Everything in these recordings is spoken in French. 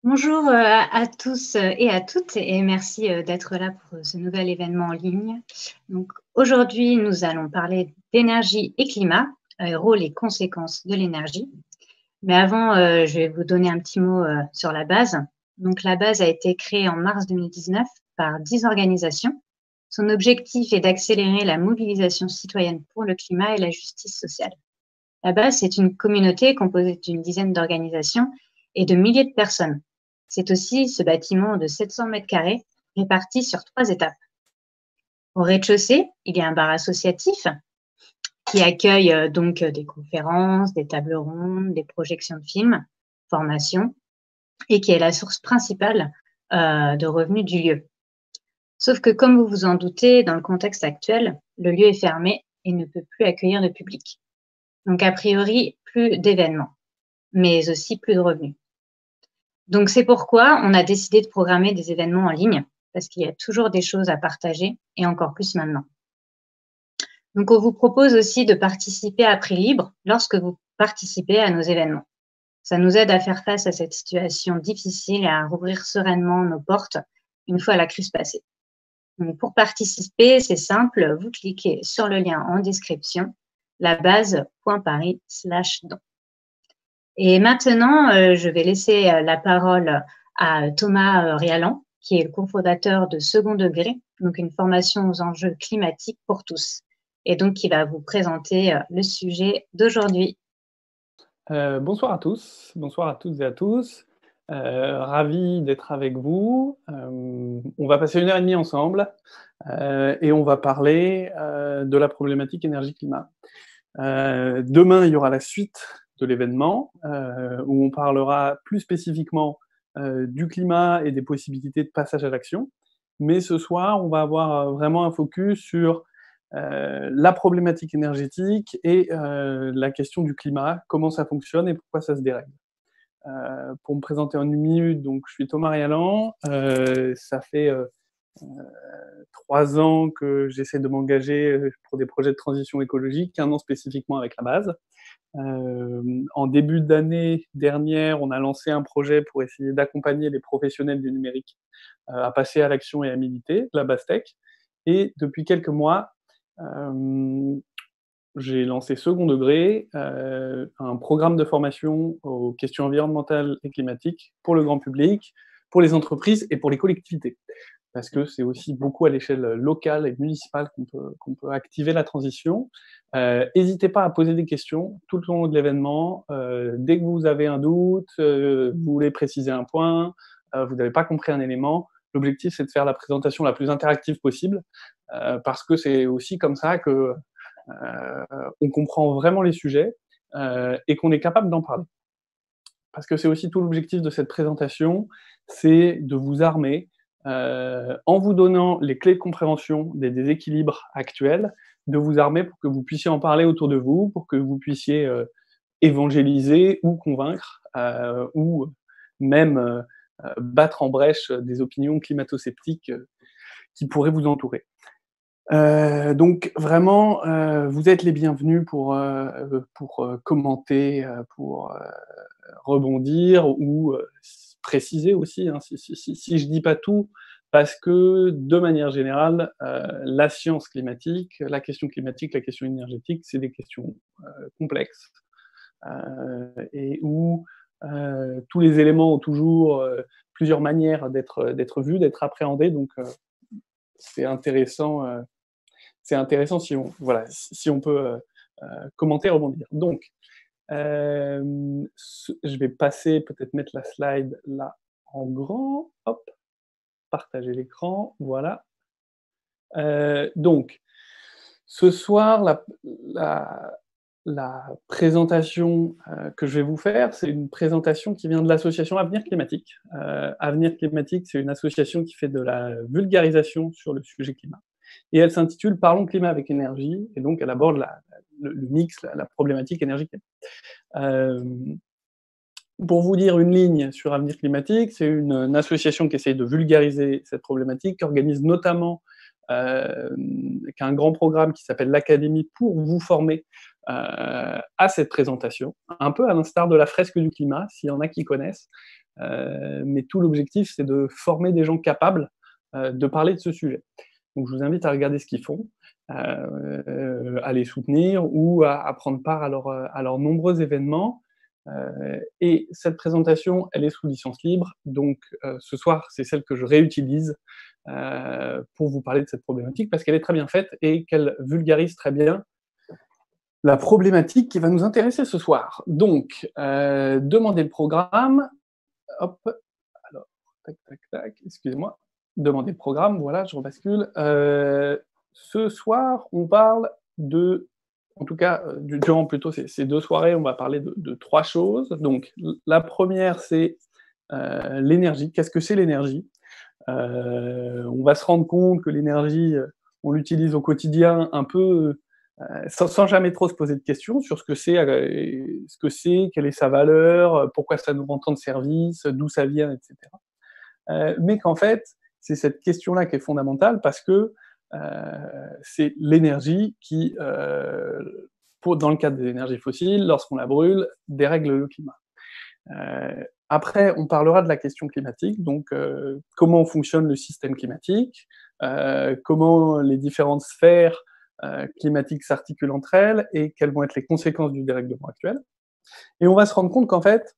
Bonjour à tous et à toutes et merci d'être là pour ce nouvel événement en ligne. Donc aujourd'hui, nous allons parler d'énergie et climat, rôle et conséquences de l'énergie. Mais avant, je vais vous donner un petit mot sur la base. Donc la base a été créée en mars 2019 par 10 organisations. Son objectif est d'accélérer la mobilisation citoyenne pour le climat et la justice sociale. La base, c'est une communauté composée d'une dizaine d'organisations et de milliers de personnes. C'est aussi ce bâtiment de 700 mètres carrés réparti sur 3 étapes. Au rez-de-chaussée, il y a un bar associatif qui accueille donc des conférences, des tables rondes, des projections de films, formations, et qui est la source principale de revenus du lieu. Sauf que, comme vous vous en doutez, dans le contexte actuel, le lieu est fermé et ne peut plus accueillir de public. Donc, a priori, plus d'événements, mais aussi plus de revenus. Donc, c'est pourquoi on a décidé de programmer des événements en ligne, parce qu'il y a toujours des choses à partager, et encore plus maintenant. Donc, on vous propose aussi de participer à prix libre lorsque vous participez à nos événements. Ça nous aide à faire face à cette situation difficile et à rouvrir sereinement nos portes une fois la crise passée. Donc, pour participer, c'est simple, vous cliquez sur le lien en description, labase.paris/don. Et maintenant, je vais laisser la parole à Thomas Rialan, qui est le cofondateur de Second Degré, donc une formation aux enjeux climatiques pour tous, et donc qui va vous présenter le sujet d'aujourd'hui. Bonsoir à tous, bonsoir à toutes et à tous. Ravi d'être avec vous. On va passer 1h30 ensemble et on va parler de la problématique énergie-climat. Demain, il y aura la suite de l'événement où on parlera plus spécifiquement du climat et des possibilités de passage à l'action. Mais ce soir, on va avoir vraiment un focus sur la problématique énergétique et la question du climat, comment ça fonctionne et pourquoi ça se dérègle. Pour me présenter en 1 minute, donc je suis Thomas Rialan, ça fait 3 ans que j'essaie de m'engager pour des projets de transition écologique, 1 an spécifiquement avec la base. En début d'année dernière, on a lancé un projet pour essayer d'accompagner les professionnels du numérique à passer à l'action et à militer, la base tech. Et depuis quelques mois, j'ai lancé Second Degré, un programme de formation aux questions environnementales et climatiques pour le grand public, pour les entreprises et pour les collectivités. Parce que c'est aussi beaucoup à l'échelle locale et municipale qu'on peut activer la transition. N'hésitez pas à poser des questions tout le long de l'événement. Dès que vous avez un doute, vous voulez préciser un point, vous n'avez pas compris un élément, l'objectif c'est de faire la présentation la plus interactive possible, parce que c'est aussi comme ça que on comprend vraiment les sujets et qu'on est capable d'en parler. Parce que c'est aussi tout l'objectif de cette présentation, c'est de vous armer en vous donnant les clés de compréhension des déséquilibres actuels, de vous armer pour que vous puissiez en parler autour de vous, pour que vous puissiez évangéliser ou convaincre, ou même battre en brèche des opinions climato-sceptiques qui pourraient vous entourer. Donc vraiment, vous êtes les bienvenus pour commenter, pour rebondir ou préciser aussi, hein, si je dis pas tout, parce que de manière générale, la science climatique, la question énergétique, c'est des questions complexes et où tous les éléments ont toujours plusieurs manières d'être vus, d'être appréhendés. Donc c'est intéressant si on peut commenter, rebondir. Donc, je vais passer, peut-être mettre la slide là en grand, hop, partager l'écran, voilà. Donc, ce soir, la présentation que je vais vous faire, c'est une présentation qui vient de l'association Avenir Climatique. Avenir Climatique, c'est une association qui fait de la vulgarisation sur le sujet climat. Et elle s'intitule Parlons climat avec énergie, et donc elle aborde le mix, la problématique énergétique. Pour vous dire une ligne sur Avenir Climatique, c'est une association qui essaie de vulgariser cette problématique, qui organise notamment qu'un grand programme qui s'appelle l'Académie pour vous former à cette présentation, un peu à l'instar de la fresque du climat, s'il y en a qui connaissent. mais tout l'objectif, c'est de former des gens capables de parler de ce sujet. Donc je vous invite à regarder ce qu'ils font, à les soutenir ou à prendre part à leurs nombreux événements. Et cette présentation, elle est sous licence libre, donc ce soir, c'est celle que je réutilise pour vous parler de cette problématique, parce qu'elle est très bien faite et qu'elle vulgarise très bien la problématique qui va nous intéresser ce soir. Donc, demander le programme, hop, alors, tac, tac, tac, excusez-moi, demander le programme, voilà, je rebascule. Ce soir, on parle en tout cas, durant plutôt ces 2 soirées, on va parler de 3 choses. Donc, la première, c'est l'énergie. Qu'est-ce que c'est l'énergie? On va se rendre compte que l'énergie, on l'utilise au quotidien un peu sans jamais trop se poser de questions sur ce que c'est, quelle est sa valeur, pourquoi ça nous rend tant de service, d'où ça vient, etc. Mais qu'en fait, c'est cette question-là qui est fondamentale parce que c'est l'énergie qui, dans le cadre des énergies fossiles, lorsqu'on la brûle, dérègle le climat. Après, on parlera de la question climatique, donc comment fonctionne le système climatique, comment les différentes sphères climatiques s'articulent entre elles et quelles vont être les conséquences du dérèglement actuel. Et on va se rendre compte qu'en fait,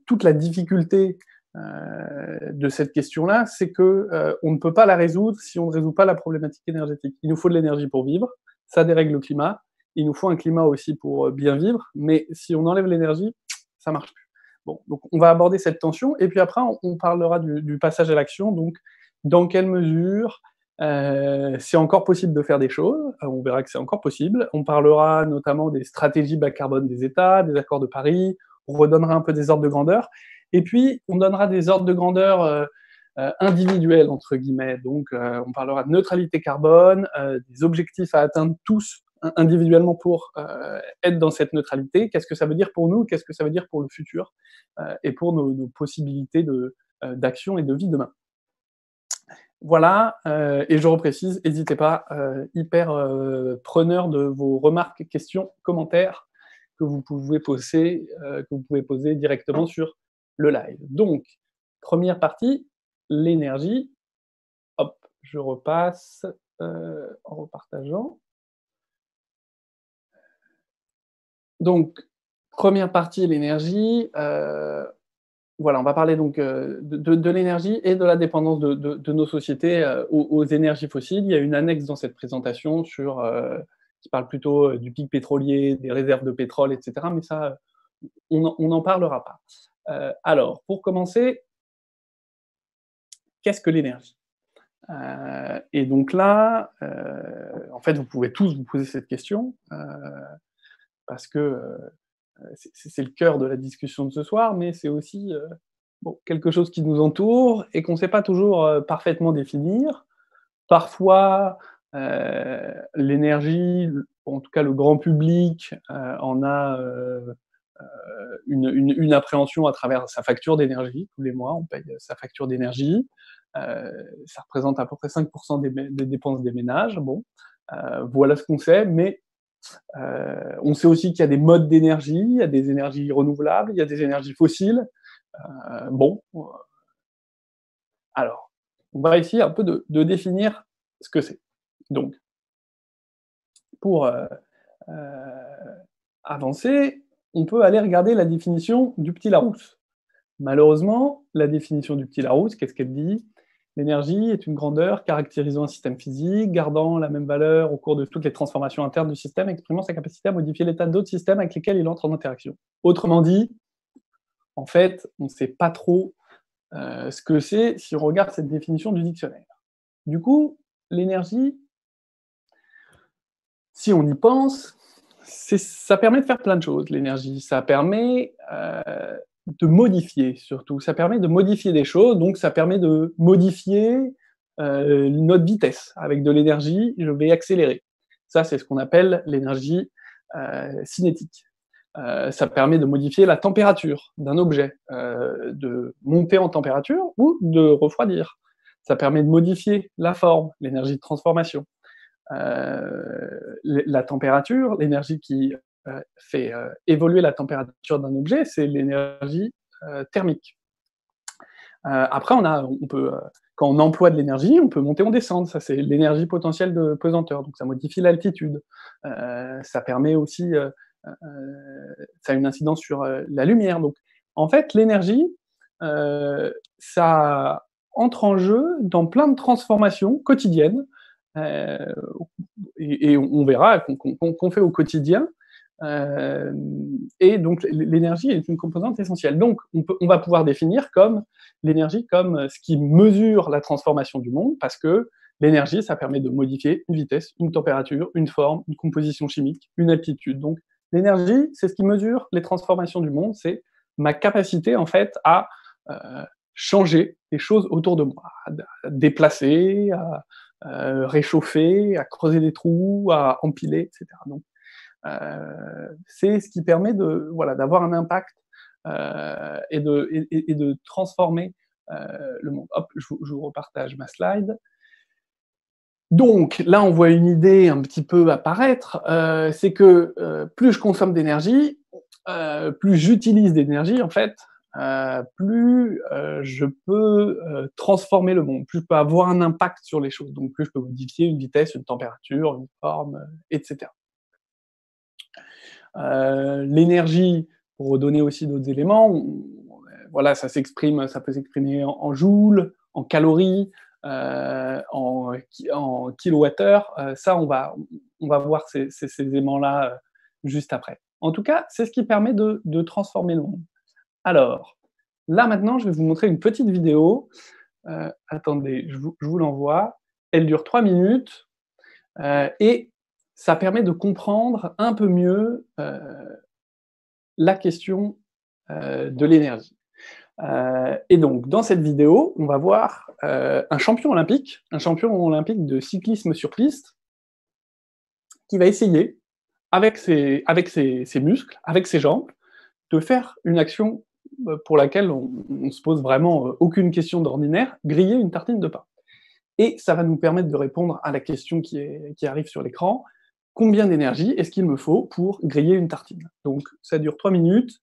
toute la difficulté de cette question-là, c'est que on ne peut pas la résoudre si on ne résout pas la problématique énergétique. Il nous faut de l'énergie pour vivre, ça dérègle le climat, il nous faut un climat aussi pour bien vivre, mais si on enlève l'énergie, ça marche plus. Bon, donc on va aborder cette tension, et puis après on parlera du passage à l'action, donc dans quelle mesure c'est encore possible de faire des choses, on verra que c'est encore possible, on parlera notamment des stratégies bas carbone des États, des accords de Paris, on redonnera un peu des ordres de grandeur, et puis on donnera des ordres de grandeur individuels, entre guillemets, donc on parlera de neutralité carbone, des objectifs à atteindre tous individuellement pour être dans cette neutralité, qu'est-ce que ça veut dire pour nous, qu'est-ce que ça veut dire pour le futur, et pour nos possibilités d'action et de vie demain. Voilà, et je reprécise, n'hésitez pas, hyper preneur de vos remarques, questions, commentaires que vous pouvez poser directement sur le live. Donc, première partie, l'énergie. Hop, je repasse en repartageant. Donc, première partie, l'énergie. Voilà, on va parler donc de l'énergie et de la dépendance de nos sociétés aux énergies fossiles. Il y a une annexe dans cette présentation qui parle plutôt du pic pétrolier, des réserves de pétrole, etc. Mais ça, on n'en parlera pas. Alors, pour commencer, qu'est-ce que l'énergie? Et donc là, en fait, vous pouvez tous vous poser cette question, parce que c'est le cœur de la discussion de ce soir, mais c'est aussi quelque chose qui nous entoure et qu'on ne sait pas toujours parfaitement définir. Parfois, l'énergie, en tout cas le grand public, en a une appréhension à travers sa facture d'énergie. Tous les mois, on paye sa facture d'énergie. Ça représente à peu près 5% des dépenses des ménages. Bon, voilà ce qu'on sait, mais on sait aussi qu'il y a des modes d'énergie, il y a des énergies renouvelables, il y a des énergies fossiles. Alors, on va essayer un peu de définir ce que c'est. Donc, pour avancer, on peut aller regarder la définition du petit Larousse. Malheureusement, la définition du petit Larousse, qu'est-ce qu'elle dit? L'énergie est une grandeur caractérisant un système physique, gardant la même valeur au cours de toutes les transformations internes du système, exprimant sa capacité à modifier l'état d'autres systèmes avec lesquels il entre en interaction. Autrement dit, en fait, on ne sait pas trop ce que c'est si on regarde cette définition du dictionnaire. Du coup, l'énergie, si on y pense, ça permet de faire plein de choses, l'énergie. Ça permet de modifier, surtout. Ça permet de modifier des choses, donc ça permet de modifier notre vitesse. Avec de l'énergie, je vais accélérer. Ça, c'est ce qu'on appelle l'énergie cinétique. Ça permet de modifier la température d'un objet, de monter en température ou de refroidir. Ça permet de modifier la forme, l'énergie de transformation. La température, l'énergie qui fait évoluer la température d'un objet, c'est l'énergie thermique. Après, quand on emploie de l'énergie, on peut monter ou descendre. Ça, c'est l'énergie potentielle de pesanteur. Donc, ça modifie l'altitude. Ça permet aussi, ça a une incidence sur la lumière. Donc, en fait, l'énergie, ça entre en jeu dans plein de transformations quotidiennes, et on verra qu'on fait au quotidien. Et donc l'énergie est une composante essentielle. Donc on va pouvoir définir comme l'énergie comme ce qui mesure la transformation du monde, parce que l'énergie, ça permet de modifier une vitesse, une température, une forme, une composition chimique, une altitude. Donc l'énergie, c'est ce qui mesure les transformations du monde, c'est ma capacité en fait à changer les choses autour de moi, à déplacer, à réchauffer, à creuser des trous, à empiler, etc. Donc c'est ce qui permet d'avoir un impact et de transformer le monde. Hop, je vous repartage ma slide. Donc là, on voit une idée un petit peu apparaître, c'est que plus je consomme d'énergie, plus j'utilise d'énergie, en fait, plus je peux transformer le monde, plus je peux avoir un impact sur les choses, donc plus je peux modifier une vitesse, une température, une forme, etc. L'énergie, pour donner aussi d'autres éléments, voilà, ça peut s'exprimer en joules, en calories, en kilowattheures. Ça, on va voir ces éléments-là juste après. En tout cas, c'est ce qui permet de transformer le monde. Alors, là maintenant, je vais vous montrer une petite vidéo. Attendez, je vous l'envoie. Elle dure 3 minutes. Et ça permet de comprendre un peu mieux la question de l'énergie. Et donc, dans cette vidéo, on va voir un champion olympique de cyclisme sur piste, qui va essayer, avec ses muscles, avec ses jambes, de faire une action pour laquelle on ne se pose vraiment aucune question d'ordinaire, griller une tartine de pain. Et ça va nous permettre de répondre à la question qui arrive sur l'écran: combien d'énergie est-ce qu'il me faut pour griller une tartine? Donc ça dure 3 minutes,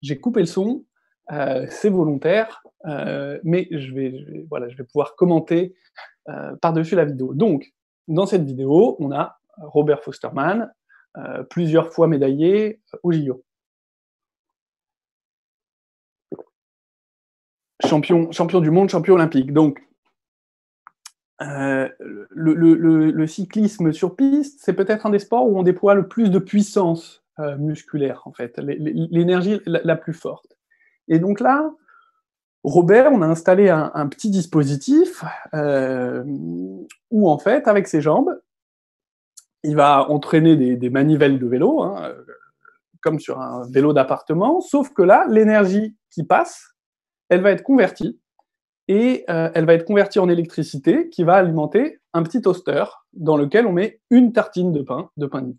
j'ai coupé le son, c'est volontaire, mais je vais pouvoir commenter par-dessus la vidéo. Donc, dans cette vidéo, on a Robert Fosterman, plusieurs fois médaillé au JO. Champion du monde, champion olympique. Donc, le cyclisme sur piste, c'est peut-être un des sports où on déploie le plus de puissance musculaire, en fait, l'énergie la plus forte. Et donc là, Robert, on a installé un petit dispositif où, en fait, avec ses jambes, il va entraîner des manivelles de vélo, hein, comme sur un vélo d'appartement, sauf que là, l'énergie qui passe, elle va être convertie, et elle va être convertie en électricité qui va alimenter un petit toaster dans lequel on met une tartine de pain de mie.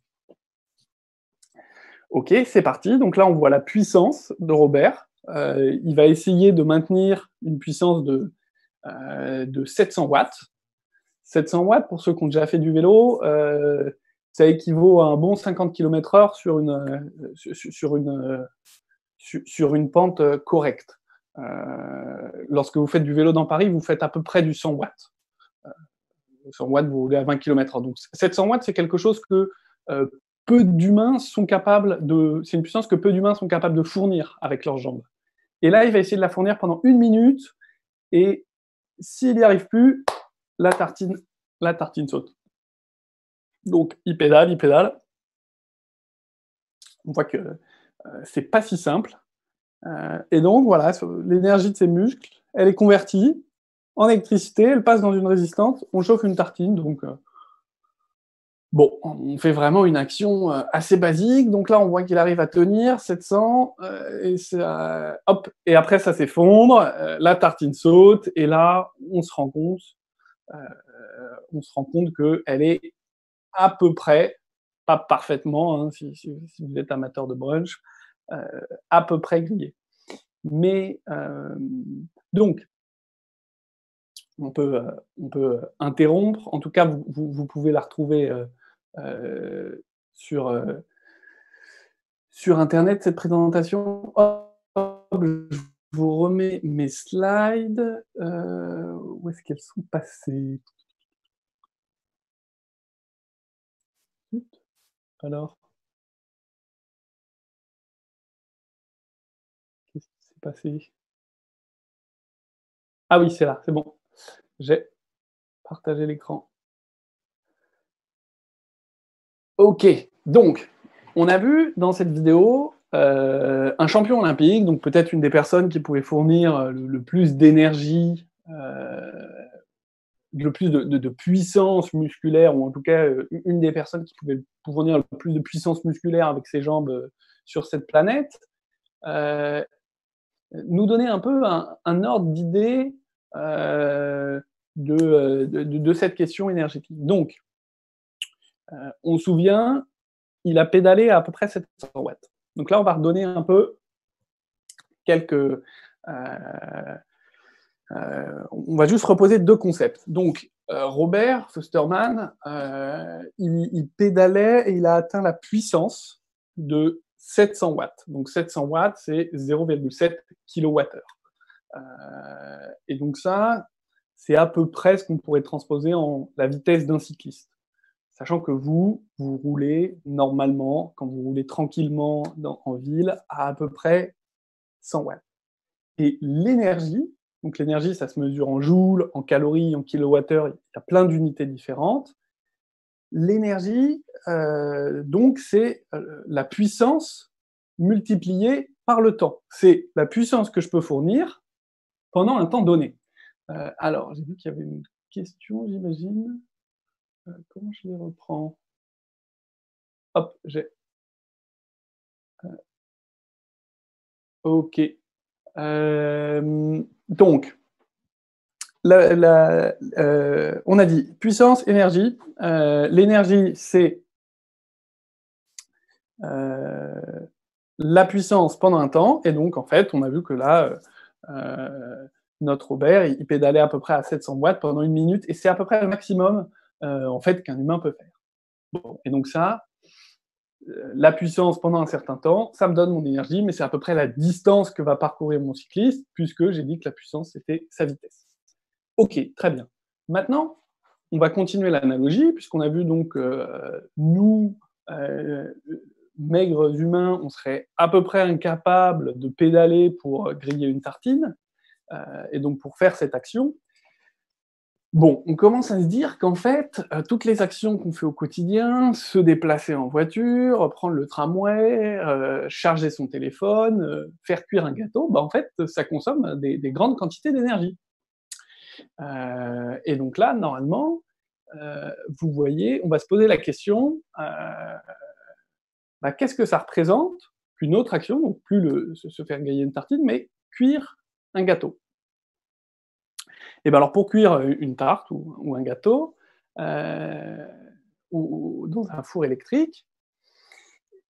Ok, c'est parti. Donc là, on voit la puissance de Robert. Il va essayer de maintenir une puissance de 700 watts. 700 watts, pour ceux qui ont déjà fait du vélo, ça équivaut à un bon 50 km/h sur une pente correcte. Lorsque vous faites du vélo dans Paris, vous faites à peu près du 100 watts. 100 watts, vous roulez à 20 km/h. Donc 700 watts, c'est quelque chose que peu d'humains sont capables de... C'est une puissance que peu d'humains sont capables de fournir avec leurs jambes. Et là, il va essayer de la fournir pendant 1 minute, et s'il n'y arrive plus, la tartine saute. Donc, il pédale. On voit que c'est pas si simple. Et donc, voilà, l'énergie de ses muscles, elle est convertie en électricité, elle passe dans une résistance, on chauffe une tartine, donc... Bon, on fait vraiment une action assez basique. Donc là, on voit qu'il arrive à tenir 700, hop, et après ça s'effondre, la tartine saute, et là, on se rend compte qu'elle est à peu près, pas parfaitement, hein, si vous êtes amateur de brunch, à peu près grillée. Mais donc, on peut interrompre. En tout cas, vous pouvez la retrouver sur Internet, cette présentation. Hop, je vous remets mes slides. Où est-ce qu'elles sont passées? Alors, qu'est-ce qui s'est passé? Ah oui, c'est là, c'est bon. J'ai partagé l'écran. OK, donc on a vu dans cette vidéo, un champion olympique, donc peut-être une des personnes qui pouvait fournir, le plus d'énergie, le plus de puissance musculaire ou en tout cas, une des personnes qui pouvait fournir le plus de puissance musculaire avec ses jambes, sur cette planète, heu, nous donner un peu un ordre d'idée, de cette question énergétique. Donc, on se souvient, il a pédalé à peu près 700 watts. Donc là, on va redonner un peu quelques. On va juste reposer deux concepts. Donc, Robert Fusterman, il pédalait et il a atteint la puissance de 700 watts. Donc 700 watts, c'est 0,7 kWh. Et donc ça, c'est à peu près ce qu'on pourrait transposer en la vitesse d'un cycliste. Sachant que vous roulez normalement, quand vous roulez tranquillement en ville, à peu près 100 watts. Et l'énergie, donc l'énergie, ça se mesure en joules, en calories, en kilowattheures, il y a plein d'unités différentes. L'énergie, donc, c'est la puissance multipliée par le temps. C'est la puissance que je peux fournir pendant un temps donné. Alors, j'ai vu qu'il y avait une question, j'imagine. Comment je les reprends? Hop, j'ai. Ok. Donc, on a dit puissance, énergie. L'énergie, c'est la puissance pendant un temps. Et donc, en fait, on a vu que là, notre Robert, il pédalait à peu près à 700 watts pendant une minute. Et c'est à peu près le maximum, en fait, qu'un humain peut faire. Bon, et donc ça, la puissance pendant un certain temps, ça me donne mon énergie, mais c'est à peu près la distance que va parcourir mon cycliste, puisque j'ai dit que la puissance, c'était sa vitesse. Ok, très bien. Maintenant, on va continuer l'analogie, puisqu'on a vu donc, nous, euh, maigres humains, on serait à peu près incapables de pédaler pour griller une tartine, et donc pour faire cette action. Bon, on commence à se dire qu'en fait, toutes les actions qu'on fait au quotidien, se déplacer en voiture, prendre le tramway, charger son téléphone, faire cuire un gâteau, bah, en fait, ça consomme des grandes quantités d'énergie. Et donc là, normalement, vous voyez, on va se poser la question, bah, qu'est-ce que ça représente qu'une autre action, donc plus se faire griller une tartine, mais cuire un gâteau. Et ben alors pour cuire une tarte ou un gâteau, ou dans un four électrique,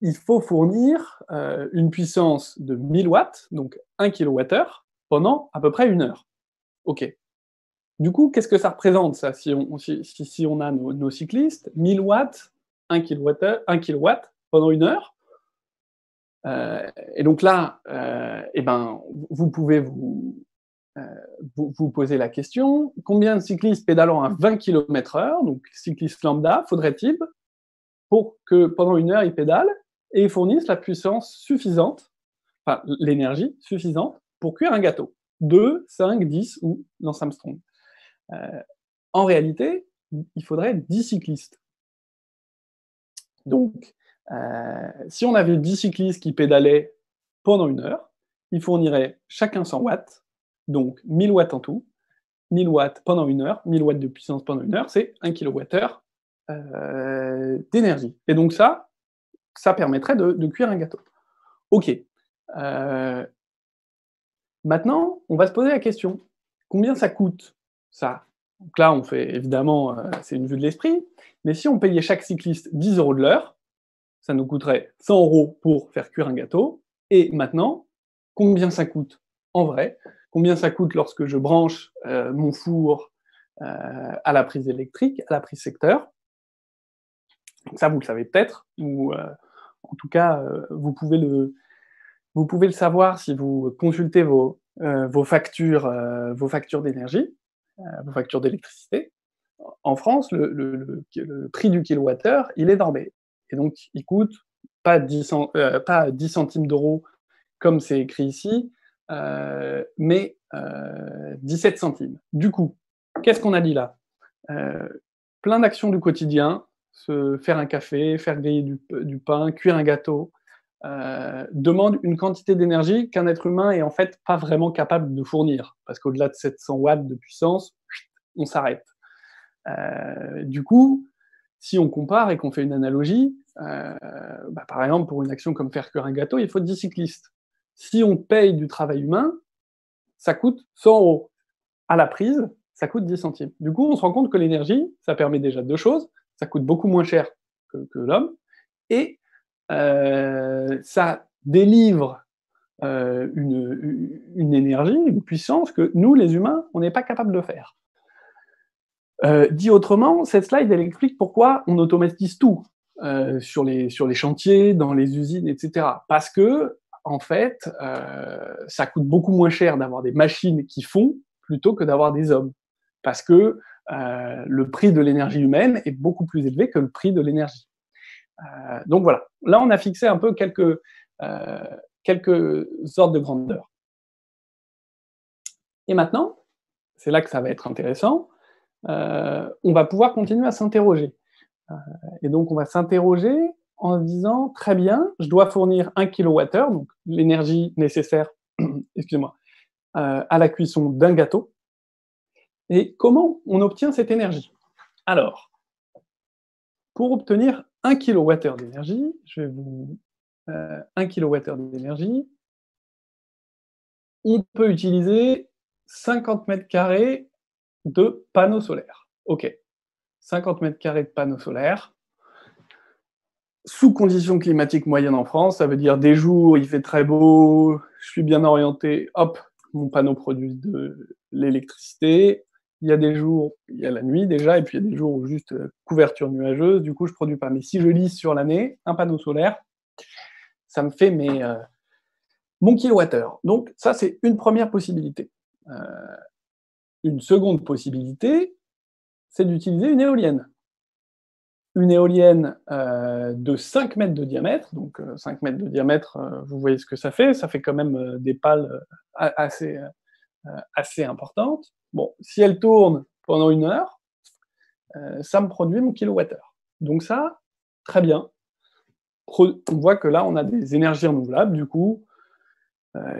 il faut fournir une puissance de 1000 watts, donc 1 kWh, pendant à peu près 1 heure. Ok. Du coup, qu'est-ce que ça représente ça, si on a nos cyclistes, 1000 watts, 1 kilowatt pendant 1 heure. Et donc là, eh ben, vous pouvez vous posez la question, combien de cyclistes pédalant à 20 km/h, donc cyclistes lambda, faudrait-il pour que pendant 1 heure ils pédalent et ils fournissent la puissance suffisante, enfin l'énergie suffisante pour cuire un gâteau? 2, 5, 10 ou Lance Armstrong. En réalité, il faudrait 10 cyclistes. Donc, si on avait 10 cyclistes qui pédalaient pendant 1 heure, ils fourniraient chacun 100 watts, donc 1000 watts en tout. 1000 watts pendant 1 heure, 1000 watts de puissance pendant 1 heure, c'est 1 kWh d'énergie. Et donc ça permettrait de cuire un gâteau. Ok. Maintenant, on va se poser la question, combien ça coûte ça? Donc là, on fait évidemment, c'est une vue de l'esprit, mais si on payait chaque cycliste 10 € de l'heure, ça nous coûterait 100 € pour faire cuire un gâteau. Et maintenant, combien ça coûte en vrai? Combien ça coûte lorsque je branche mon four à la prise électrique, à la prise secteur? Donc ça, vous le savez peut-être, ou en tout cas, vous pouvez Vous pouvez le savoir si vous consultez vos factures d'énergie, vos factures d'électricité. En France, le prix du kilowattheure, il est normé. Et donc, il coûte pas 10 centimes d'euros comme c'est écrit ici, mais 17 centimes. Du coup, qu'est-ce qu'on a dit là? Plein d'actions du quotidien, se faire un café, faire griller du pain, cuire un gâteau, demande une quantité d'énergie qu'un être humain est en fait pas vraiment capable de fournir, parce qu'au-delà de 700 watts de puissance, on s'arrête. Du coup, si on compare et qu'on fait une analogie, par exemple, pour une action comme faire cuire un gâteau, il faut 10 cyclistes. Si on paye du travail humain, ça coûte 100 euros. À la prise, ça coûte 10 centimes. Du coup, on se rend compte que l'énergie, ça permet déjà deux choses. Ça coûte beaucoup moins cher que l'homme, et ça délivre une énergie, une puissance que nous, les humains, on n'est pas capable de faire. Dit autrement, cette slide, elle explique pourquoi on automatise tout sur les chantiers, dans les usines, etc. Parce que, en fait, ça coûte beaucoup moins cher d'avoir des machines qui font plutôt que d'avoir des hommes. Parce que le prix de l'énergie humaine est beaucoup plus élevé que le prix de l'énergie. Donc voilà, là on a fixé un peu quelques ordres de grandeur. Et maintenant, c'est là que ça va être intéressant, on va pouvoir continuer à s'interroger. Et donc on va s'interroger en se disant, très bien, je dois fournir 1 kWh, donc l'énergie nécessaire excusez-moi, à la cuisson d'un gâteau. Et comment on obtient cette énergie? Alors, pour obtenir 1 kWh d'énergie, je vais vous 1 kWh d'énergie, on peut utiliser 50 mètres carrés de panneaux solaires. OK. 50 mètres carrés de panneaux solaires. Sous conditions climatiques moyennes en France, ça veut dire des jours, il fait très beau, je suis bien orienté, hop, mon panneau produit de l'électricité. Il y a des jours, il y a la nuit déjà, et puis il y a des jours où juste couverture nuageuse, du coup je produis pas. Mais si je lisse sur l'année, un panneau solaire, ça me fait mon kilowattheure. Donc ça, c'est une première possibilité. Une seconde possibilité, c'est d'utiliser une éolienne. Une éolienne de 5 mètres de diamètre, donc 5 mètres de diamètre, vous voyez ce que ça fait quand même des pales assez importantes. Bon, si elle tourne pendant 1 heure, ça me produit mon kilowattheure. Donc ça, très bien. On voit que là, on a des énergies renouvelables, du coup,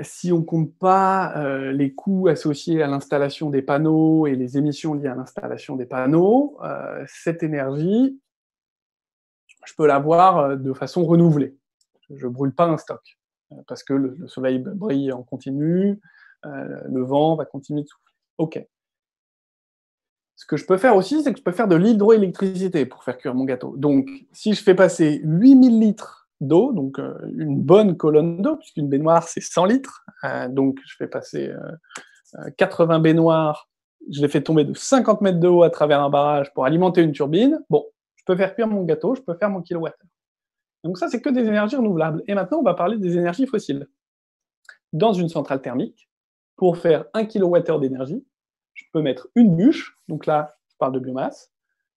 si on compte pas les coûts associés à l'installation des panneaux et les émissions liées à l'installation des panneaux, cette énergie, je peux l'avoir de façon renouvelée. Je ne brûle pas un stock, parce que le soleil brille en continu, le vent va continuer de souffler. OK. Ce que je peux faire aussi, c'est que je peux faire de l'hydroélectricité pour faire cuire mon gâteau. Donc, si je fais passer 8000 litres d'eau, donc une bonne colonne d'eau, puisqu'une baignoire, c'est 100 litres, donc je fais passer 80 baignoires, je les fais tomber de 50 mètres de haut à travers un barrage pour alimenter une turbine, bon, je peux faire cuire mon gâteau, je peux faire mon kilowattheure. Donc ça, c'est que des énergies renouvelables. Et maintenant, on va parler des énergies fossiles. Dans une centrale thermique, pour faire 1 kWh d'énergie, je peux mettre une bûche, donc là, je parle de biomasse,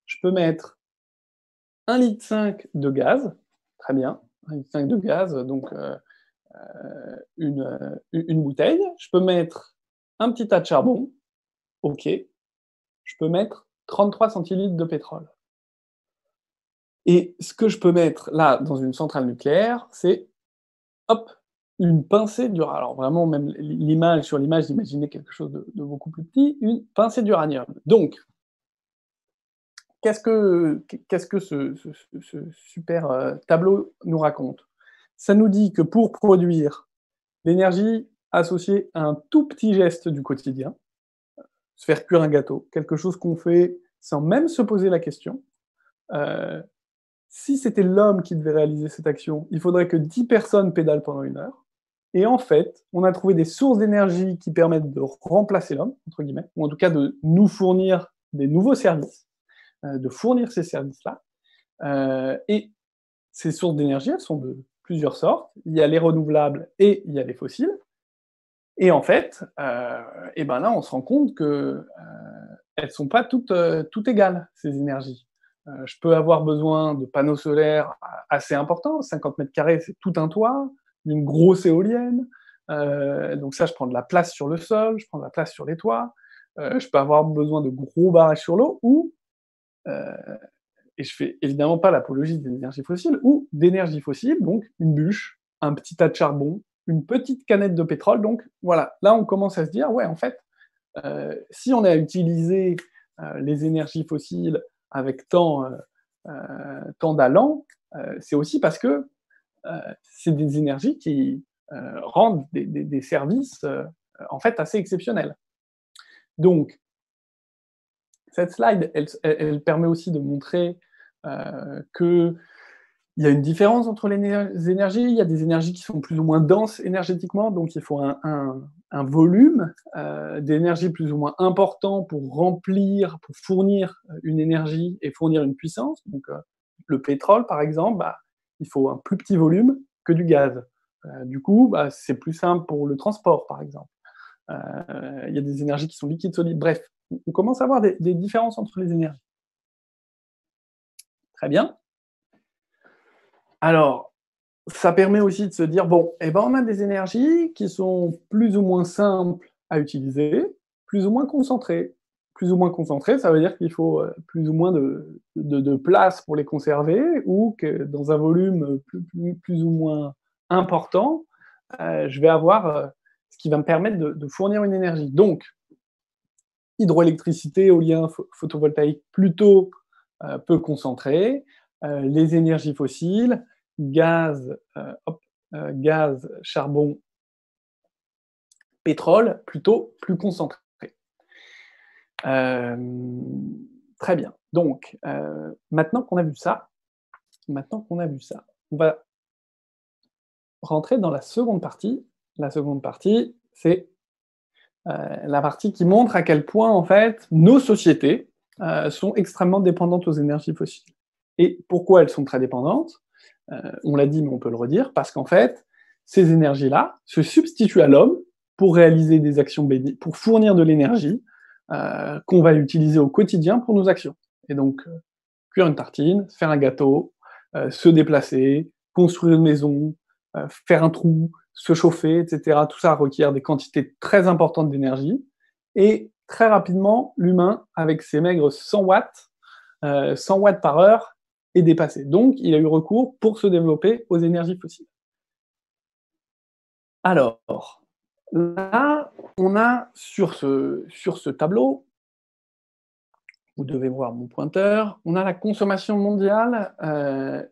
je peux mettre 1,5 litre de gaz, très bien, 1,5 litre de gaz, donc une bouteille, je peux mettre un petit tas de charbon, ok, je peux mettre 33 centilitres de pétrole. Et ce que je peux mettre là, dans une centrale nucléaire, c'est, hop, une pincée d'uranium. Alors vraiment, même sur l'image, imaginez quelque chose de beaucoup plus petit, une pincée d'uranium. Donc, qu'est-ce que ce super tableau nous raconte? Ça nous dit que pour produire l'énergie associée à un tout petit geste du quotidien, se faire cuire un gâteau, quelque chose qu'on fait sans même se poser la question, si c'était l'homme qui devait réaliser cette action, il faudrait que 10 personnes pédalent pendant 1 heure. Et en fait, on a trouvé des sources d'énergie qui permettent de remplacer l'homme, entre guillemets, ou en tout cas de nous fournir des nouveaux services, de fournir ces services-là. Et ces sources d'énergie, elles sont plusieurs sortes. Il y a les renouvelables et il y a les fossiles. Et en fait, et ben là, on se rend compte que elles sont pas toutes égales, ces énergies. Je peux avoir besoin de panneaux solaires assez importants, 50 mètres carrés, c'est tout un toit, d'une grosse éolienne. Donc ça, je prends de la place sur le sol, je prends de la place sur les toits. Je peux avoir besoin de gros barrages sur l'eau, ou, et je fais évidemment pas l'apologie des énergies fossiles, ou d'énergie fossile, donc une bûche, un petit tas de charbon, une petite canette de pétrole. Donc voilà, là on commence à se dire, ouais, en fait, si on a utilisé les énergies fossiles avec tant d'allant, c'est aussi parce que c'est des énergies qui rendent des services en fait assez exceptionnels. Donc, cette slide, elle permet aussi de montrer qu'il y a une différence entre les énergies. Il y a des énergies qui sont plus ou moins denses énergétiquement, donc il faut un volume d'énergie plus ou moins important pour remplir, pour fournir une énergie et fournir une puissance. Donc, le pétrole, par exemple, bah, il faut un plus petit volume que du gaz. Du coup, bah, c'est plus simple pour le transport, par exemple. Il y a des énergies qui sont liquides, solides. Bref, on commence à avoir des différences entre les énergies. Très bien. Alors, ça permet aussi de se dire, bon, eh ben, on a des énergies qui sont plus ou moins simples à utiliser, plus ou moins concentrées. Plus ou moins concentrées, ça veut dire qu'il faut plus ou moins de place pour les conserver, ou que dans un volume plus ou moins important, je vais avoir ce qui va me permettre de fournir une énergie. Donc, hydroélectricité, éolien, photovoltaïque, plutôt peu concentré. Les énergies fossiles, gaz, gaz, charbon, pétrole, plutôt plus concentré. Très bien. Donc, maintenant qu'on a vu ça, on va rentrer dans la seconde partie. La seconde partie, c'est la partie qui montre à quel point, en fait, nos sociétés sont extrêmement dépendantes aux énergies fossiles. Et pourquoi elles sont très dépendantes? On l'a dit, mais on peut le redire, parce qu'en fait, ces énergies-là se substituent à l'homme pour réaliser des actions bénéfiques, pour fournir de l'énergie qu'on va utiliser au quotidien pour nos actions. Et donc, cuire une tartine, faire un gâteau, se déplacer, construire une maison, faire un trou, se chauffer, etc. Tout ça requiert des quantités très importantes d'énergie. Et très rapidement, l'humain, avec ses maigres 100 watts, 100 watts par heure, est dépassé. Donc, il a eu recours pour se développer aux énergies fossiles. Alors, là, on a sur ce tableau, vous devez voir mon pointeur, on a la consommation mondiale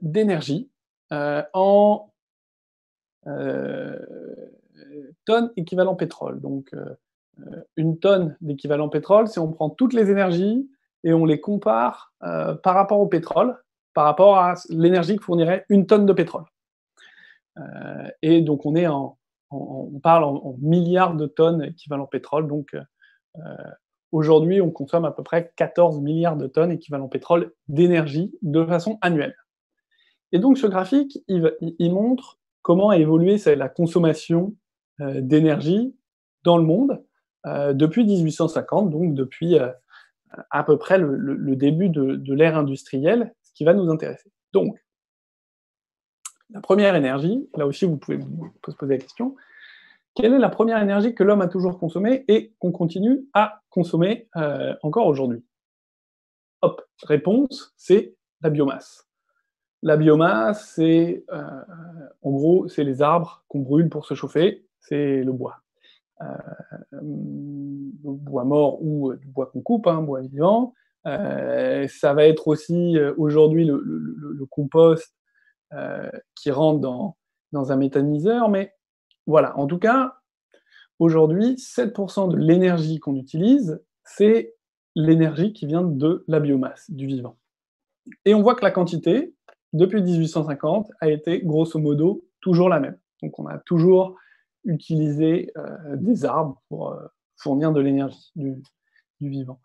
d'énergie en tonnes équivalent pétrole. Donc, une tonne d'équivalent pétrole, si on prend toutes les énergies et on les compare par rapport au pétrole, par rapport à l'énergie que fournirait une tonne de pétrole. Et donc, on parle en milliards de tonnes équivalent pétrole. Donc, aujourd'hui, on consomme à peu près 14 milliards de tonnes équivalent pétrole d'énergie de façon annuelle. Et donc, ce graphique, il montre comment a évolué la consommation d'énergie dans le monde depuis 1850, donc depuis à peu près le début de l'ère industrielle, ce qui va nous intéresser. Donc, la première énergie, là aussi vous pouvez se poser la question, quelle est la première énergie que l'homme a toujours consommée et qu'on continue à consommer encore aujourd'hui? Hop, réponse, c'est la biomasse. La biomasse, c'est en gros, c'est les arbres qu'on brûle pour se chauffer, c'est le bois. Bois mort ou du bois qu'on coupe, bois vivant. Ça va être aussi aujourd'hui le compost qui rentre dans un méthaniseur, mais voilà, en tout cas, aujourd'hui, 7% de l'énergie qu'on utilise, c'est l'énergie qui vient de la biomasse, du vivant. Et on voit que la quantité, depuis 1850, a été grosso modo toujours la même. Donc on a toujours utilisé des arbres pour fournir de l'énergie, du vivant.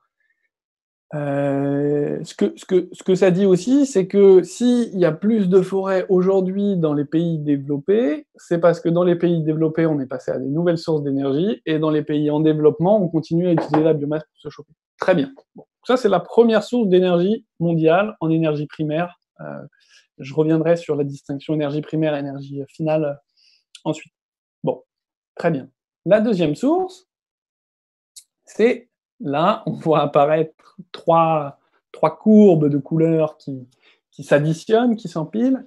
Ce que ça dit aussi, c'est que s'il y a plus de forêts aujourd'hui dans les pays développés, c'est parce que dans les pays développés, on est passé à des nouvelles sources d'énergie, et dans les pays en développement, on continue à utiliser la biomasse pour se chauffer. Très bien. Bon. Ça, c'est la première source d'énergie mondiale en énergie primaire. Je reviendrai sur la distinction énergie primaire et énergie finale ensuite. Bon, très bien. La deuxième source, c'est là, on voit apparaître trois courbes de couleurs qui s'additionnent, qui s'empilent.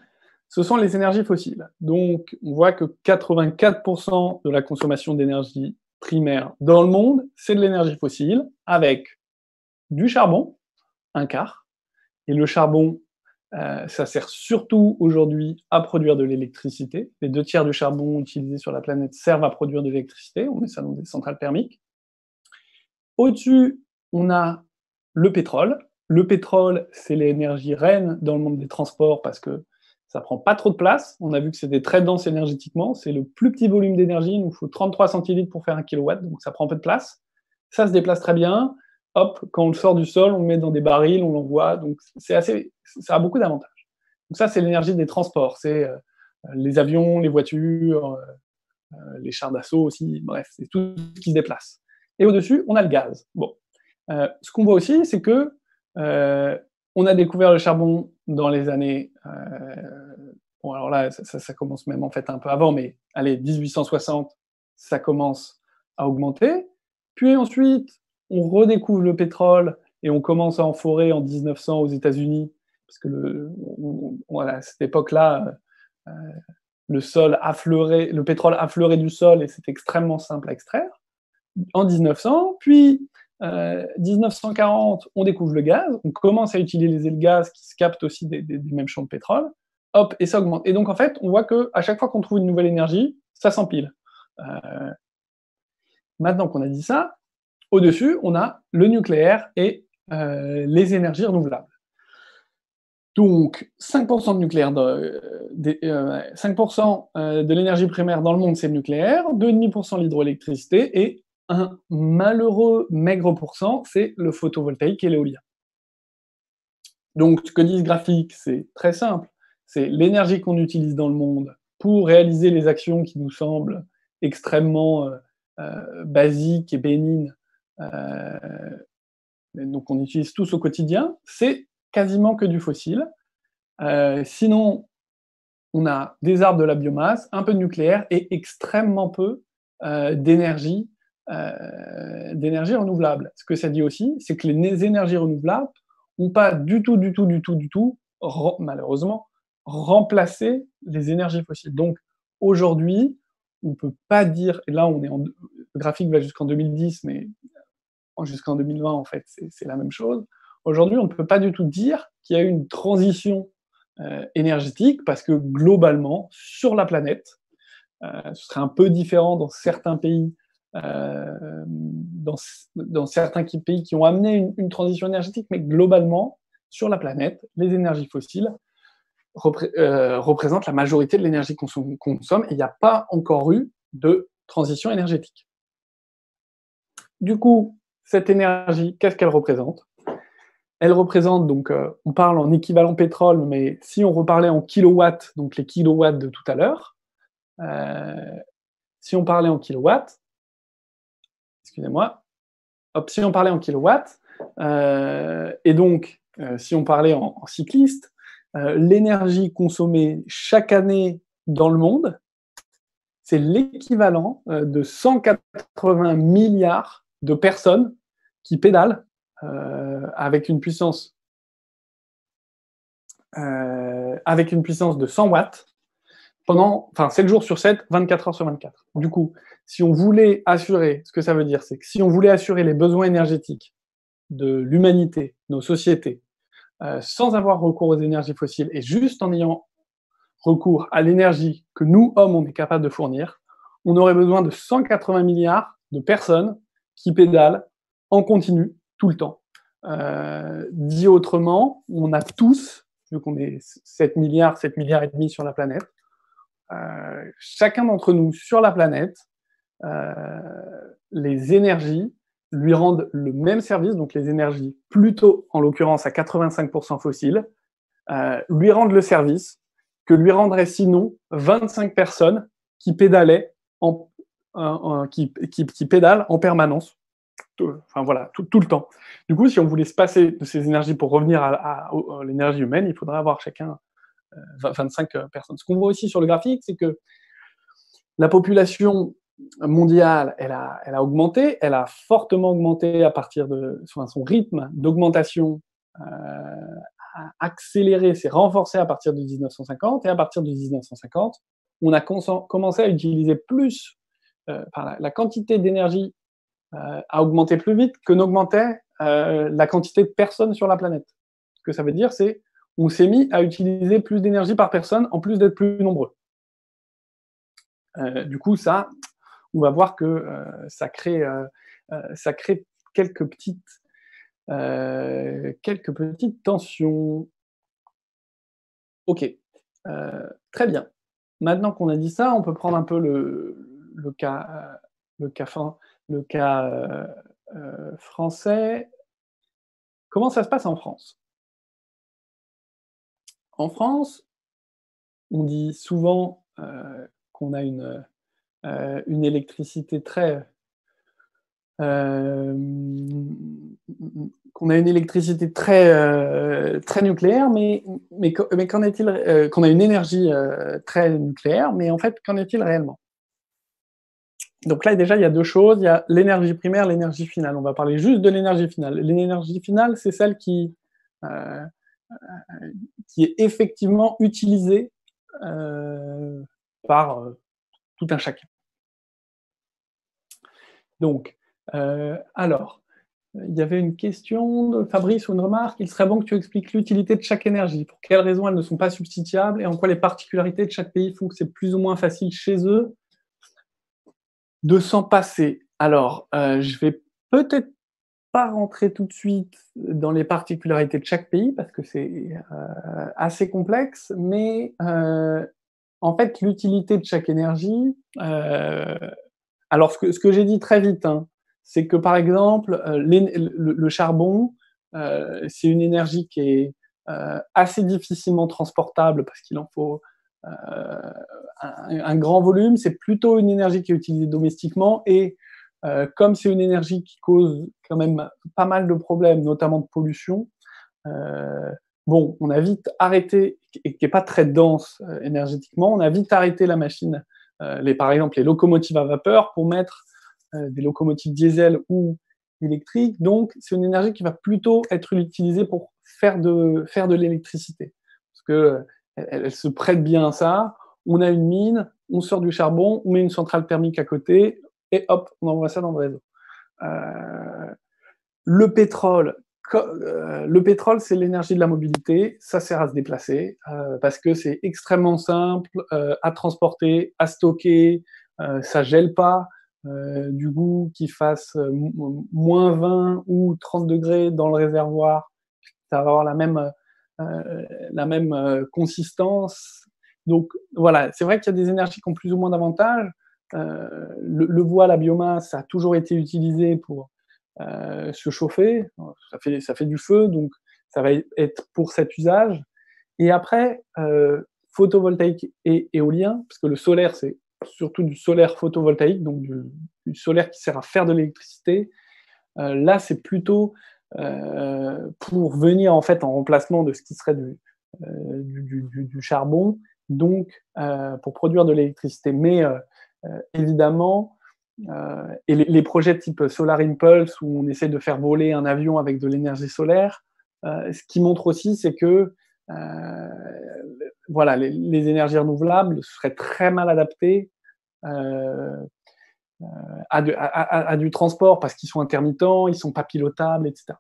Ce sont les énergies fossiles. Donc, on voit que 84% de la consommation d'énergie primaire dans le monde, c'est de l'énergie fossile, avec du charbon, un quart. Et le charbon, ça sert surtout aujourd'hui à produire de l'électricité. Les 2 tiers du charbon utilisé sur la planète servent à produire de l'électricité. On met ça dans des centrales thermiques. Au-dessus, on a le pétrole. Le pétrole, c'est l'énergie reine dans le monde des transports parce que ça prend pas trop de place. On a vu que c'était très dense énergétiquement. C'est le plus petit volume d'énergie. Il nous faut 33 centilitres pour faire 1 kilowatt, donc ça prend peu de place. Ça se déplace très bien. Hop, quand on le sort du sol, on le met dans des barils, on l'envoie. Donc ça a beaucoup d'avantages. Donc ça, c'est l'énergie des transports. C'est les avions, les voitures, les chars d'assaut aussi. Bref, c'est tout ce qui se déplace. Et au-dessus, on a le gaz. Bon. Ce qu'on voit aussi, c'est que on a découvert le charbon dans les années... bon, alors là, ça commence même en fait un peu avant, mais allez, 1860, ça commence à augmenter. Puis ensuite, on redécouvre le pétrole et on commence à en forer en 1900 aux États-Unis, parce que à cette époque-là, le pétrole affleurait du sol et c'est extrêmement simple à extraire. En 1900, puis 1940, on découvre le gaz, on commence à utiliser le gaz qui se capte aussi des mêmes champs de pétrole, hop, et ça augmente. Et donc en fait, on voit qu'à chaque fois qu'on trouve une nouvelle énergie, ça s'empile. Maintenant qu'on a dit ça, au-dessus, on a le nucléaire et les énergies renouvelables. Donc, 5% de nucléaire, 5% de l'énergie primaire dans le monde, c'est le nucléaire, 2,5% l'hydroélectricité, et un malheureux maigre pourcent, c'est le photovoltaïque et l'éolien. Donc, ce que dit ce graphique, c'est très simple. C'est l'énergie qu'on utilise dans le monde pour réaliser les actions qui nous semblent extrêmement basiques et bénignes, donc on utilise tous au quotidien, c'est quasiment que du fossile. Sinon, on a des arbres, de la biomasse, un peu de nucléaire et extrêmement peu d'énergie renouvelable. Ce que ça dit aussi, c'est que les énergies renouvelables n'ont pas du tout, malheureusement, remplacé les énergies fossiles. Donc, aujourd'hui, on ne peut pas dire, et là, le graphique va jusqu'en 2010, mais jusqu'en 2020, en fait, c'est la même chose. Aujourd'hui, on ne peut pas du tout dire qu'il y a eu une transition énergétique, parce que globalement, sur la planète, ce serait un peu différent dans certains pays, dans certains pays qui ont amené une transition énergétique, mais globalement, sur la planète, les énergies fossiles représentent la majorité de l'énergie qu'on consomme, et il n'y a pas encore eu de transition énergétique. Du coup, cette énergie, qu'est-ce qu'elle représente ? Elle représente, donc, on parle en équivalent pétrole, mais si on reparlait en kilowatts, donc les kilowatts de tout à l'heure, si on parlait en kilowatts, excusez-moi, hop, si on parlait en kilowatts, et donc, si on parlait en cycliste, l'énergie consommée chaque année dans le monde, c'est l'équivalent de 180 milliards de personnes qui pédalent avec une puissance de 100 watts pendant 7 jours sur 7, 24 heures sur 24. Du coup, si on voulait assurer, ce que ça veut dire, c'est que si on voulait assurer les besoins énergétiques de l'humanité, nos sociétés, sans avoir recours aux énergies fossiles et juste en ayant recours à l'énergie que nous, hommes, on est capable de fournir, on aurait besoin de 180 milliards de personnes qui pédalent en continu tout le temps. Dit autrement, on a tous, vu qu'on est 7 milliards et demi sur la planète, chacun d'entre nous sur la planète, les énergies lui rendent le même service, donc les énergies plutôt, en l'occurrence, à 85% fossiles, lui rendent le service que lui rendraient sinon 25 personnes qui pédalaient qui pédalent en permanence, enfin voilà, tout le temps. Du coup, si on voulait se passer de ces énergies pour revenir à l'énergie humaine, il faudrait avoir chacun 25 personnes. Ce qu'on voit aussi sur le graphique, c'est que la population mondiale, elle a augmenté, elle a fortement augmenté à partir de son rythme d'augmentation a accéléré, s'est renforcé à partir de 1950, et à partir de 1950, on a commencé à utiliser plus, la quantité d'énergie a augmenté plus vite que n'augmentait la quantité de personnes sur la planète. Ce que ça veut dire, c'est on s'est mis à utiliser plus d'énergie par personne en plus d'être plus nombreux. Du coup, ça, on va voir que ça crée quelques petites tensions. Ok, très bien. Maintenant qu'on a dit ça, on peut prendre un peu le cas, français. Comment ça se passe en France? En France, on dit souvent qu'on a une électricité très très nucléaire, mais qu'en est-il, qu'on a une énergie très nucléaire, mais en fait, qu'en est-il réellement? Donc là, déjà, il y a deux choses. Il y a l'énergie primaire, l'énergie finale. On va parler juste de l'énergie finale. L'énergie finale, c'est celle euh, qui est effectivement utilisée par tout un chacun. Donc, alors, il y avait une question de Fabrice ou une remarque. Il serait bon que tu expliques l'utilité de chaque énergie. Pour quelles raisons elles ne sont pas substituables et en quoi les particularités de chaque pays font que c'est plus ou moins facile chez eux de s'en passer. Alors, je vais peut-être pas rentrer tout de suite dans les particularités de chaque pays parce que c'est assez complexe, mais en fait, l'utilité de chaque énergie. Alors, ce que j'ai dit très vite, hein, c'est que par exemple, le charbon, c'est une énergie qui est assez difficilement transportable parce qu'il en faut un grand volume. C'est plutôt une énergie qui est utilisée domestiquement et comme c'est une énergie qui cause quand même pas mal de problèmes, notamment de pollution, bon, on a vite arrêté, et qui n'est pas très dense énergétiquement, on a vite arrêté la machine, par exemple les locomotives à vapeur, pour mettre des locomotives diesel ou électriques. Donc, c'est une énergie qui va plutôt être utilisée pour faire de l'électricité. Parce que elle se prête bien à ça. On a une mine, on sort du charbon, on met une centrale thermique à côté, et hop, on envoie ça dans le réseau. Le pétrole, c'est l'énergie de la mobilité, ça sert à se déplacer, parce que c'est extrêmement simple à transporter, à stocker, ça gèle pas, du coup, qu'il fasse moins 20 ou 30 degrés dans le réservoir, ça va avoir la même consistance. Donc voilà, c'est vrai qu'il y a des énergies qui ont plus ou moins d'avantages. Le bois, la biomasse, ça a toujours été utilisé pour se chauffer. Ça fait du feu, donc ça va être pour cet usage. Et après, photovoltaïque et éolien, parce que le solaire, c'est surtout du solaire photovoltaïque, donc du solaire qui sert à faire de l'électricité. Là, c'est plutôt pour venir en fait en remplacement de ce qui serait du charbon, donc pour produire de l'électricité. Mais évidemment, et les projets type Solar Impulse, où on essaie de faire voler un avion avec de l'énergie solaire, ce qui montre aussi, c'est que voilà, les énergies renouvelables seraient très mal adaptées à du transport parce qu'ils sont intermittents, ils ne sont pas pilotables, etc.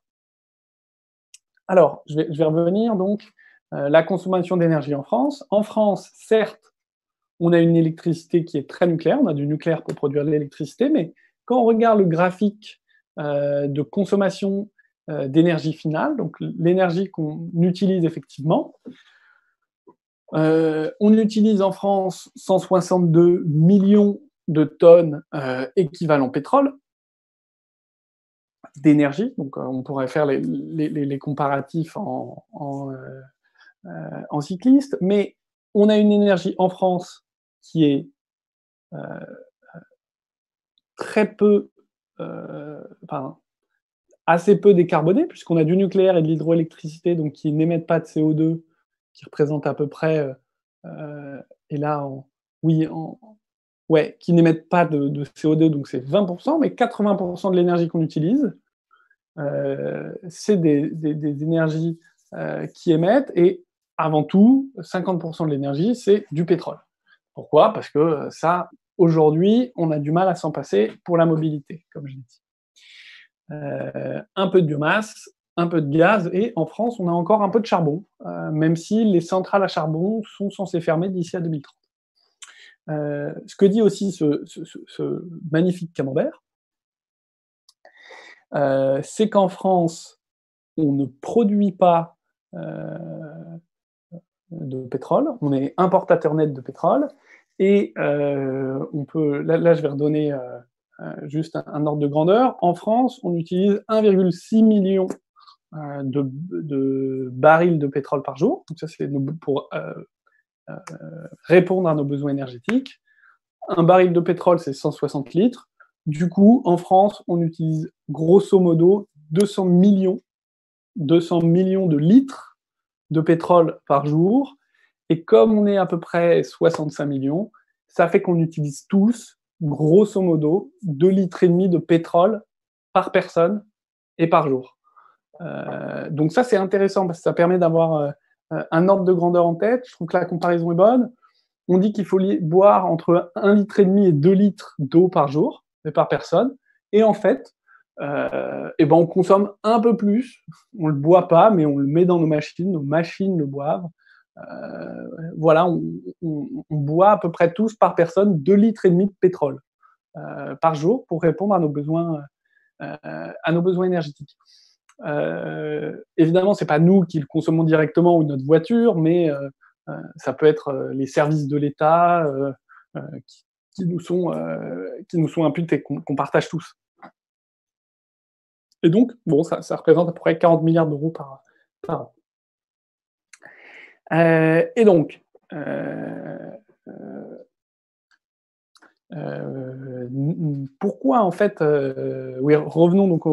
Alors, je vais revenir donc. La consommation d'énergie en France. En France, certes, on a une électricité qui est très nucléaire, on a du nucléaire pour produire de l'électricité, mais quand on regarde le graphique de consommation d'énergie finale, donc l'énergie qu'on utilise effectivement, on utilise en France 162 millions de tonnes équivalent pétrole. d'énergie. Donc, on pourrait faire les comparatifs en cycliste, mais on a une énergie en France qui est très peu, enfin, assez peu décarbonée, puisqu'on a du nucléaire et de l'hydroélectricité, donc qui n'émettent pas de CO2, qui représentent à peu près, et là, oui, ouais, qui n'émettent pas de CO2, donc c'est 20%, mais 80% de l'énergie qu'on utilise, c'est des énergies qui émettent, et avant tout, 50% de l'énergie, c'est du pétrole. Pourquoi? Parce que ça, aujourd'hui, on a du mal à s'en passer pour la mobilité, comme je l'ai dit. Un peu de biomasse, un peu de gaz, et en France, on a encore un peu de charbon, même si les centrales à charbon sont censées fermer d'ici à 2030. Ce que dit aussi ce magnifique camembert, c'est qu'en France, on ne produit pas de pétrole, on est importateur net de pétrole, et on peut, là je vais redonner juste un ordre de grandeur. En France, on utilise 1,6 million de barils de pétrole par jour. Donc ça, c'est pour répondre à nos besoins énergétiques. Un baril de pétrole, c'est 160 litres. Du coup, en France, on utilise grosso modo 200 millions de litres de pétrole par jour. Et comme on est à peu près 65 millions, ça fait qu'on utilise tous, grosso modo, 2,5 litres de pétrole par personne et par jour. Donc ça, c'est intéressant parce que ça permet d'avoir un ordre de grandeur en tête. Je trouve que la comparaison est bonne. On dit qu'il faut boire entre 1,5 litre et 2 litres d'eau par jour et par personne. Et en fait, on consomme un peu plus. On ne le boit pas, mais on le met dans nos machines le boivent. Voilà, on boit à peu près tous par personne 2,5 litres de pétrole par jour pour répondre à nos besoins énergétiques. Évidemment, c'est pas nous qui le consommons directement ou notre voiture, mais ça peut être les services de l'État qui nous sont imputés, qu'on partage tous. Et donc, bon, ça représente à peu près 40 milliards d'euros par an. Et donc, pourquoi en fait, oui, revenons donc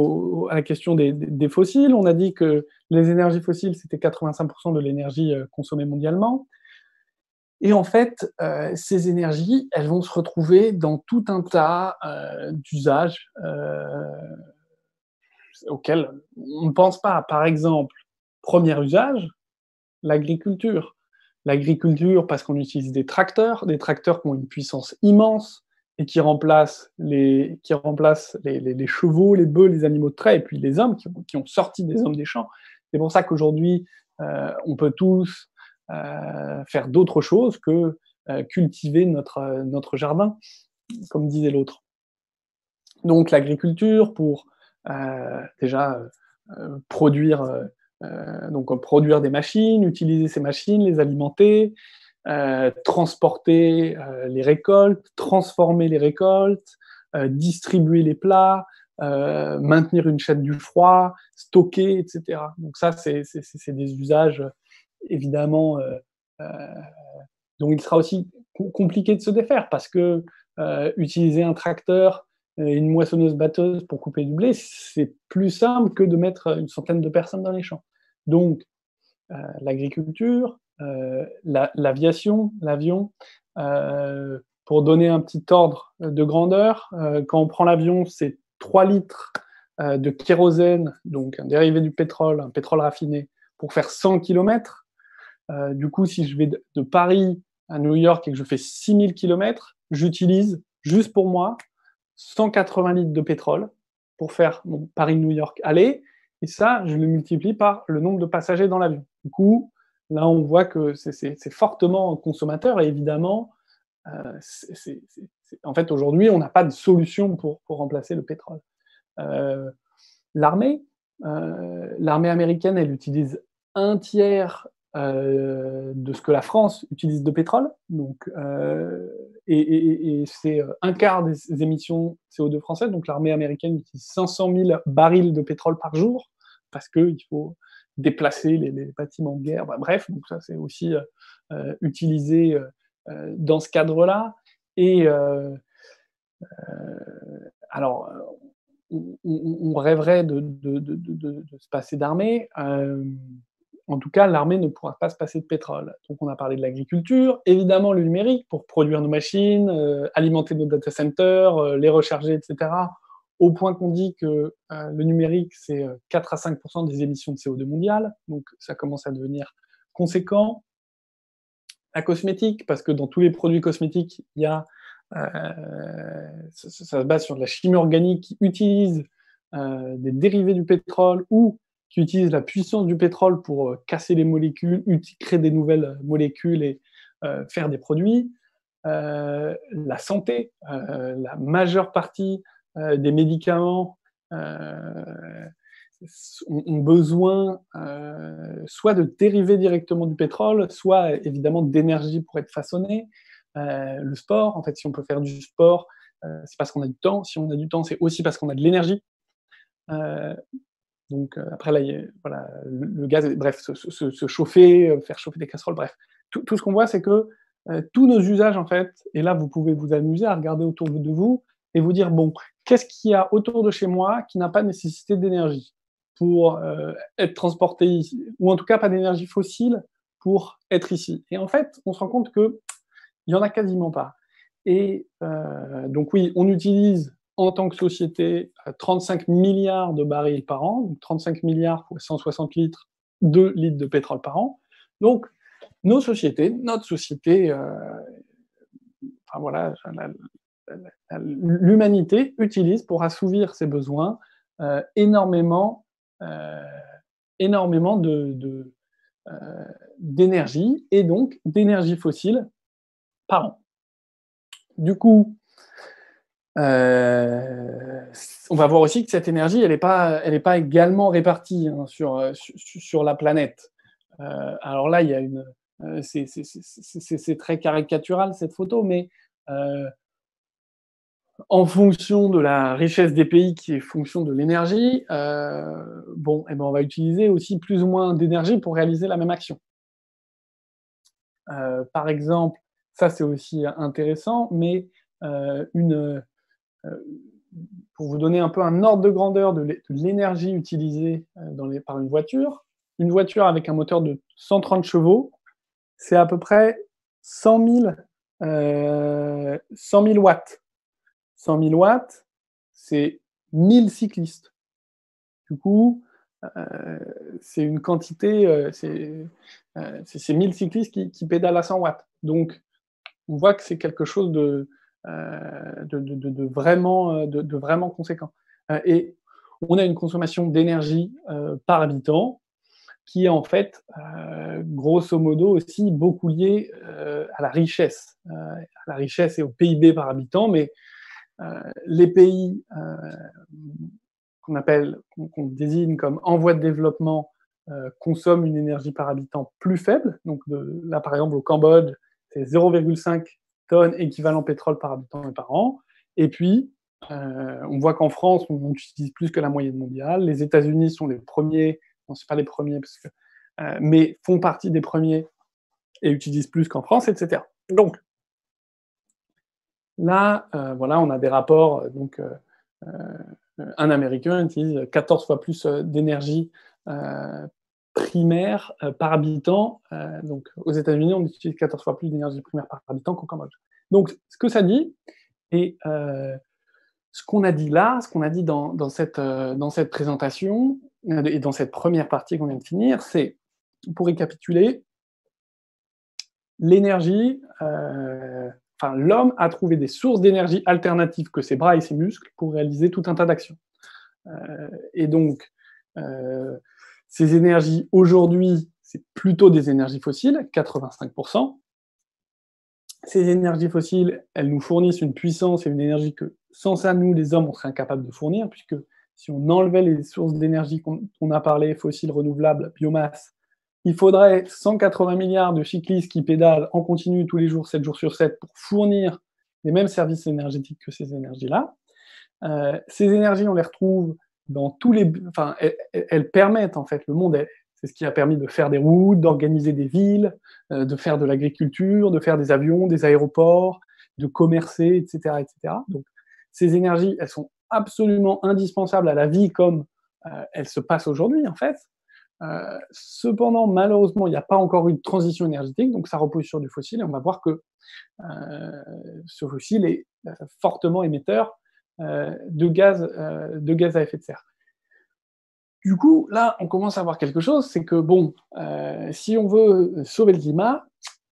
à la question des fossiles. On a dit que les énergies fossiles, c'était 85% de l'énergie consommée mondialement. Et en fait, ces énergies, elles vont se retrouver dans tout un tas d'usages auxquels on ne pense pas. Par exemple, premier usage, l'agriculture. L'agriculture, parce qu'on utilise des tracteurs qui ont une puissance immense et qui remplacent les chevaux, les bœufs, les animaux de trait, et puis les hommes qui ont sorti des hommes des champs. C'est pour ça qu'aujourd'hui, on peut tous faire d'autres choses que cultiver notre jardin, comme disait l'autre. Donc l'agriculture pour déjà produire des machines, utiliser ces machines, les alimenter, transporter les récoltes, transformer les récoltes, distribuer les plats, maintenir une chaîne du froid, stocker, etc. Donc ça, c'est des usages évidemment dont il sera aussi compliqué de se défaire, parce que utiliser un tracteur et une moissonneuse-batteuse pour couper du blé, c'est plus simple que de mettre une centaine de personnes dans les champs. Donc, l'agriculture, l'aviation, l'avion, pour donner un petit ordre de grandeur, quand on prend l'avion, c'est 3 litres de kérosène, donc un dérivé du pétrole, un pétrole raffiné, pour faire 100 km. Du coup, si je vais de Paris à New York et que je fais 6000 km, j'utilise, juste pour moi, 180 litres de pétrole pour faire mon Paris-New York aller, et ça, je le multiplie par le nombre de passagers dans l'avion. Du coup, là, on voit que c'est fortement consommateur, et évidemment, en fait, aujourd'hui, on n'a pas de solution pour remplacer le pétrole. L'armée américaine, elle utilise un tiers de ce que la France utilise de pétrole. Donc, et c'est un quart des émissions CO2 françaises. Donc l'armée américaine utilise 500 000 barils de pétrole par jour parce qu'il faut déplacer les bâtiments de guerre. Bah, bref, donc ça c'est aussi utilisé dans ce cadre-là. Et alors, on rêverait de se passer d'armée. En tout cas, l'armée ne pourra pas se passer de pétrole. Donc, on a parlé de l'agriculture, évidemment le numérique pour produire nos machines, alimenter nos data centers, les recharger, etc. Au point qu'on dit que le numérique, c'est 4 à 5% des émissions de CO2 mondiales. Donc, ça commence à devenir conséquent. La cosmétique, parce que dans tous les produits cosmétiques, il y a ça se base sur de la chimie organique qui utilise des dérivés du pétrole ou qui utilise la puissance du pétrole pour casser les molécules, créer des nouvelles molécules et faire des produits. La santé, la majeure partie des médicaments ont besoin soit de dérivés directement du pétrole, soit évidemment d'énergie pour être façonnés. Le sport, en fait, si on peut faire du sport, c'est parce qu'on a du temps. Si on a du temps, c'est aussi parce qu'on a de l'énergie. Donc après, là, voilà, le gaz, bref, se chauffer, faire chauffer des casseroles, bref. Tout ce qu'on voit, c'est que tous nos usages, en fait, et là, vous pouvez vous amuser à regarder autour de vous et vous dire, bon, qu'est-ce qu'il y a autour de chez moi qui n'a pas nécessité d'énergie pour être transporté ici, ou en tout cas pas d'énergie fossile pour être ici. Et en fait, on se rend compte que il n'y en a quasiment pas. Et donc oui, on utilise en tant que société 35 milliards de barils par an, donc 35 milliards pour 160 litres, 2 litres de pétrole par an. Donc nos sociétés, notre société, enfin voilà, l'humanité utilise pour assouvir ses besoins énormément, énormément d'énergie et donc d'énergie fossile par an. Du coup, on va voir aussi que cette énergie, elle n'est pas également répartie hein, sur la planète. Alors là, il y a c'est très caricatural cette photo, mais en fonction de la richesse des pays qui est fonction de l'énergie, bon, eh ben on va utiliser aussi plus ou moins d'énergie pour réaliser la même action. Par exemple, ça c'est aussi intéressant, mais pour vous donner un peu un ordre de grandeur de l'énergie utilisée par une voiture avec un moteur de 130 chevaux, c'est à peu près 100 000 watts. 100 000 watts, c'est 1000 cyclistes. Du coup, c'est une quantité, c'est 1000 cyclistes qui pédalent à 100 watts. Donc, on voit que c'est quelque chose de vraiment conséquent. Et on a une consommation d'énergie par habitant qui est en fait, grosso modo aussi beaucoup liée à la richesse et au PIB par habitant, mais les pays qu'on désigne comme en voie de développement consomment une énergie par habitant plus faible. Donc là, par exemple, au Cambodge, c'est 0,5 tonnes équivalent pétrole par habitant et par an. Et puis, on voit qu'en France, on utilise plus que la moyenne mondiale. Les États-Unis sont les premiers, non, c'est pas les premiers, mais font partie des premiers et utilisent plus qu'en France, etc. Donc, là, voilà, on a des rapports. Donc, un Américain utilise 14 fois plus d'énergie primaire par habitant. Donc, aux États-Unis, on utilise 14 fois plus d'énergie primaire par habitant qu'au Cambodge. Donc, ce que ça dit, et ce qu'on a dit là, ce qu'on a dit dans cette présentation, et dans cette première partie qu'on vient de finir, c'est, pour récapituler, l'énergie, l'homme a trouvé des sources d'énergie alternatives que ses bras et ses muscles pour réaliser tout un tas d'actions. Et donc, ces énergies, aujourd'hui, c'est plutôt des énergies fossiles, 85%. Ces énergies fossiles, elles nous fournissent une puissance et une énergie que, sans ça, nous, les hommes, on serait incapables de fournir, puisque si on enlevait les sources d'énergie qu'on a parlé, fossiles, renouvelables, biomasse, il faudrait 180 milliards de cyclistes qui pédalent en continu tous les jours, 7 jours sur 7, pour fournir les mêmes services énergétiques que ces énergies-là. Ces énergies, on les retrouve dans tous les... Enfin, elles permettent, en fait, le monde, c'est ce qui a permis de faire des routes, d'organiser des villes, de faire de l'agriculture, de faire des avions, des aéroports, de commercer, etc., etc. Donc, ces énergies, elles sont absolument indispensables à la vie comme elle se passe aujourd'hui, en fait. Cependant, malheureusement, il n'y a pas encore eu de transition énergétique, donc ça repose sur du fossile, et on va voir que ce fossile est fortement émetteur de gaz à effet de serre. Du coup, là, on commence à voir quelque chose, c'est que, bon, si on veut sauver le climat,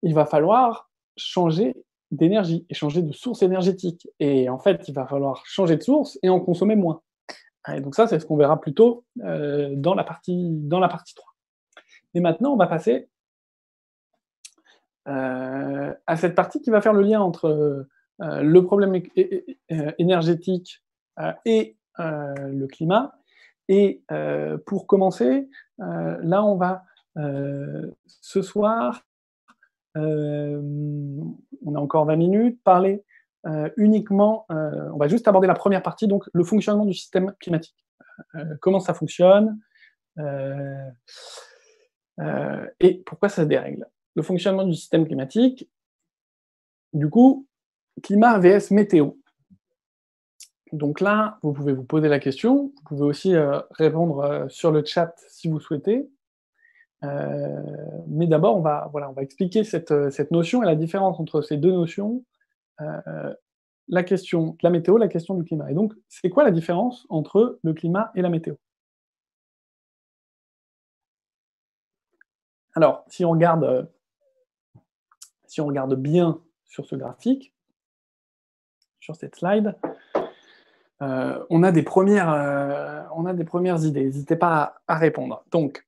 il va falloir changer d'énergie et changer de source énergétique. Et en fait, il va falloir changer de source et en consommer moins. Et donc ça, c'est ce qu'on verra plus tôt dans la partie 3. Et maintenant, on va passer à cette partie qui va faire le lien entre le problème énergétique et le climat. Et pour commencer, là, on va ce soir, on a encore 20 minutes, parler uniquement, on va juste aborder la première partie, donc le fonctionnement du système climatique. Comment ça fonctionne et pourquoi ça se dérègle. Le fonctionnement du système climatique, du coup, climat vs météo. Donc là, vous pouvez vous poser la question, vous pouvez aussi répondre sur le chat si vous souhaitez. Mais d'abord, on va expliquer cette notion et la différence entre ces deux notions, la question de la météo, la question du climat. Et donc, c'est quoi la différence entre le climat et la météo? Alors, si on regarde bien sur ce graphique, sur cette slide, on a des premières idées. N'hésitez pas à répondre. Donc,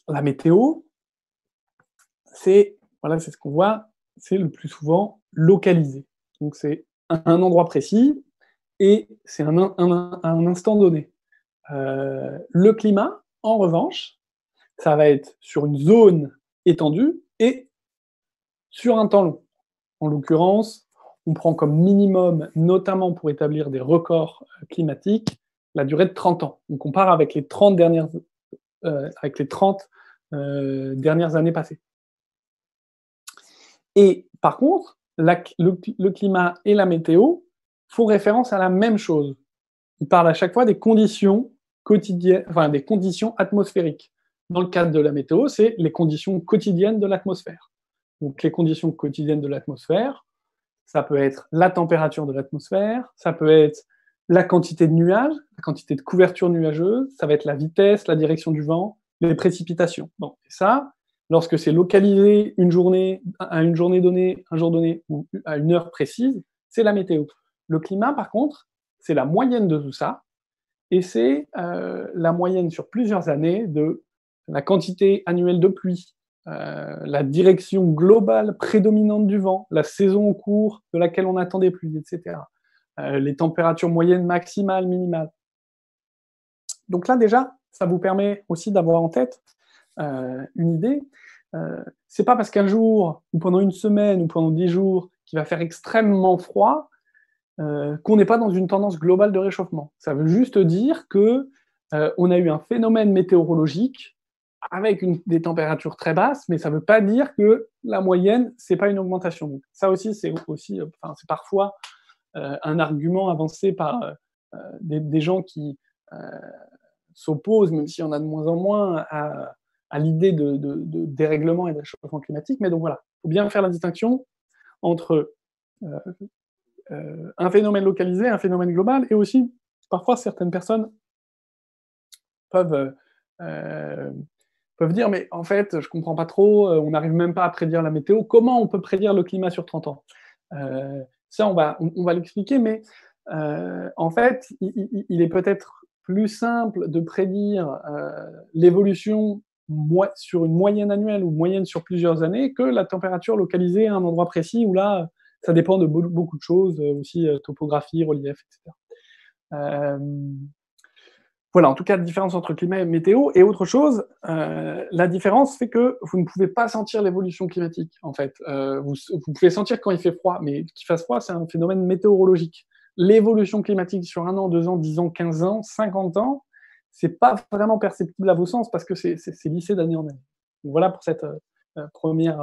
la météo, c'est ce qu'on voit, c'est le plus souvent localisé. Donc, c'est un endroit précis et c'est un instant donné. Le climat, en revanche, ça va être sur une zone étendue et sur un temps long. En l'occurrence, on prend comme minimum, notamment pour établir des records climatiques, la durée de 30 ans. Donc on part avec les 30 dernières années passées. Et par contre, le climat et la météo font référence à la même chose. Ils parlent à chaque fois des conditions quotidiennes, enfin des conditions atmosphériques. Dans le cadre de la météo, c'est les conditions quotidiennes de l'atmosphère. Donc les conditions quotidiennes de l'atmosphère, ça peut être la température de l'atmosphère, ça peut être la quantité de nuages, la quantité de couverture nuageuse, ça va être la vitesse, la direction du vent, les précipitations. Bon, et ça, lorsque c'est localisé à une journée donnée, un jour donné ou à une heure précise, c'est la météo. Le climat, par contre, c'est la moyenne de tout ça, et c'est la moyenne sur plusieurs années de la quantité annuelle de pluie, la direction globale prédominante du vent, la saison en cours de laquelle on attend des pluies, etc. Les températures moyennes maximales, minimales. Donc là, déjà, ça vous permet aussi d'avoir en tête une idée. C'est pas parce qu'un jour, ou pendant une semaine, ou pendant 10 jours, qu'il va faire extrêmement froid, qu'on n'est pas dans une tendance globale de réchauffement. Ça veut juste dire que on a eu un phénomène météorologique avec des températures très basses, mais ça ne veut pas dire que la moyenne, c'est pas une augmentation. Donc, ça aussi, c'est parfois un argument avancé par des gens qui s'opposent, même s'il y en a de moins en moins, à l'idée de dérèglement et de réchauffement climatique. Mais donc voilà, il faut bien faire la distinction entre un phénomène localisé, un phénomène global, et aussi, parfois, certaines personnes peuvent dire, mais en fait, je comprends pas trop, on n'arrive même pas à prédire la météo. Comment on peut prédire le climat sur 30 ans? Ça, on va l'expliquer, mais en fait, il est peut-être plus simple de prédire l'évolution sur une moyenne annuelle ou moyenne sur plusieurs années que la température localisée à un endroit précis où là, ça dépend de beaucoup de choses, aussi topographie, relief, etc. Voilà, en tout cas, la différence entre climat et météo. Et autre chose, la différence fait que vous ne pouvez pas sentir l'évolution climatique, en fait. Vous pouvez sentir quand il fait froid, mais qu'il fasse froid, c'est un phénomène météorologique. L'évolution climatique sur 1 an, 2 ans, 10 ans, 15 ans, 50 ans, c'est pas vraiment perceptible à vos sens parce que c'est lissé d'année en année. Donc voilà pour cette premier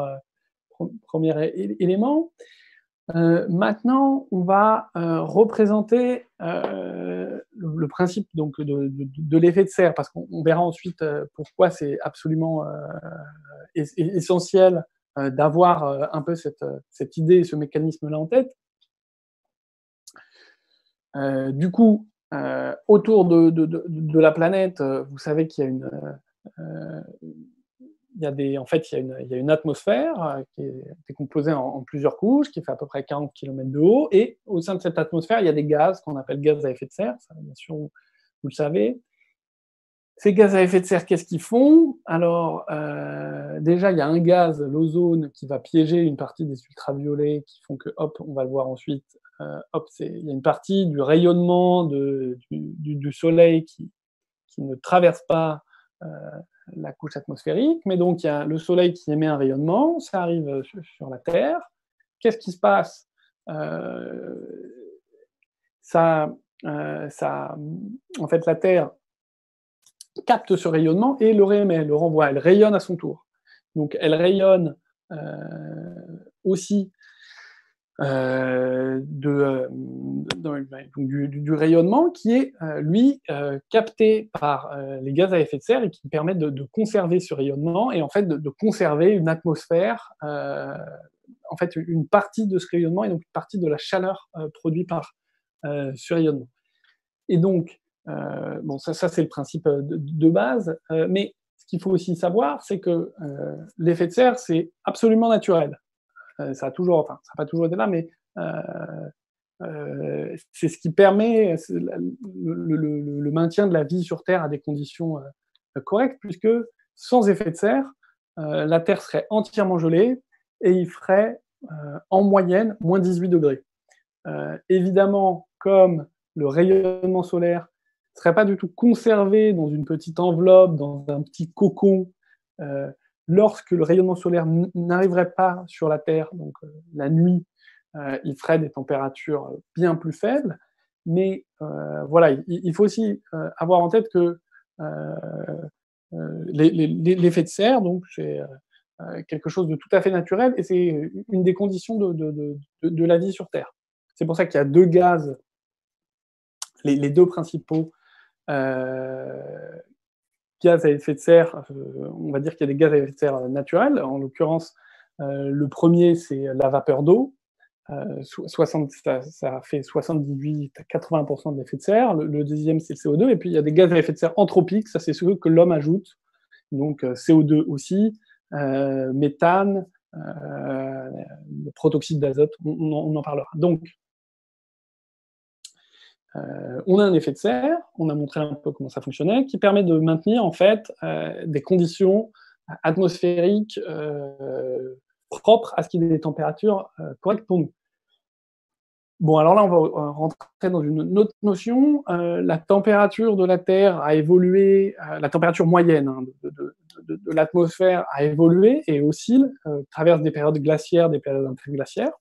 élément. Maintenant, on va représenter le principe donc, de l'effet de serre, parce qu'on verra ensuite pourquoi c'est absolument essentiel d'avoir un peu cette idée et ce mécanisme-là en tête. Du coup, autour de la planète, vous savez qu'il y a il y a une atmosphère qui est décomposée en plusieurs couches, qui fait à peu près 40 km de haut, et au sein de cette atmosphère, il y a des gaz qu'on appelle gaz à effet de serre, ça bien sûr vous le savez. Ces gaz à effet de serre, qu'est-ce qu'ils font? Alors, déjà, il y a un gaz, l'ozone, qui va piéger une partie des ultraviolets, qui font que, hop, on va le voir ensuite, il y a une partie du rayonnement du soleil qui ne traverse pas la couche atmosphérique, mais donc il y a le soleil qui émet un rayonnement, ça arrive sur la Terre. Qu'est-ce qui se passe? En fait, la Terre capte ce rayonnement et le réémet, le renvoie. Elle rayonne à son tour. Donc, elle rayonne aussi du rayonnement qui est, lui, capté par les gaz à effet de serre et qui permet de conserver ce rayonnement et en fait de conserver une atmosphère, en fait une partie de ce rayonnement et donc une partie de la chaleur produite par ce rayonnement. Et donc, bon, ça c'est le principe de base, mais ce qu'il faut aussi savoir, c'est que l'effet de serre, c'est absolument naturel. Ça n'a pas toujours été là, mais c'est ce qui permet le maintien de la vie sur Terre à des conditions correctes, puisque sans effet de serre, la Terre serait entièrement gelée et il ferait en moyenne moins 18 degrés. Évidemment, comme le rayonnement solaire ne serait pas du tout conservé dans une petite enveloppe, dans un petit cocon, lorsque le rayonnement solaire n'arriverait pas sur la Terre, donc la nuit, il ferait des températures bien plus faibles. Mais voilà, il faut aussi avoir en tête que l'effet de serre, donc c'est quelque chose de tout à fait naturel et c'est une des conditions de la vie sur Terre. C'est pour ça qu'il y a deux gaz, les deux principaux gaz à effet de serre, on va dire qu'il y a des gaz à effet de serre naturels. En l'occurrence, le premier, c'est la vapeur d'eau. Ça fait 78 à 80% d'effet de serre. Le deuxième, c'est le CO2. Et puis, il y a des gaz à effet de serre anthropiques. Ça, c'est ceux que l'homme ajoute. Donc, CO2 aussi, méthane, le protoxyde d'azote, on en parlera. Donc, on a un effet de serre, on a montré un peu comment ça fonctionnait, qui permet de maintenir en fait des conditions atmosphériques propres à ce qu'il y ait des températures correctes pour nous. Bon, alors là, on va rentrer dans une autre notion. La température de la Terre a évolué, la température moyenne de l'atmosphère a évolué et oscille, traverse des périodes glaciaires, des périodes interglaciaires.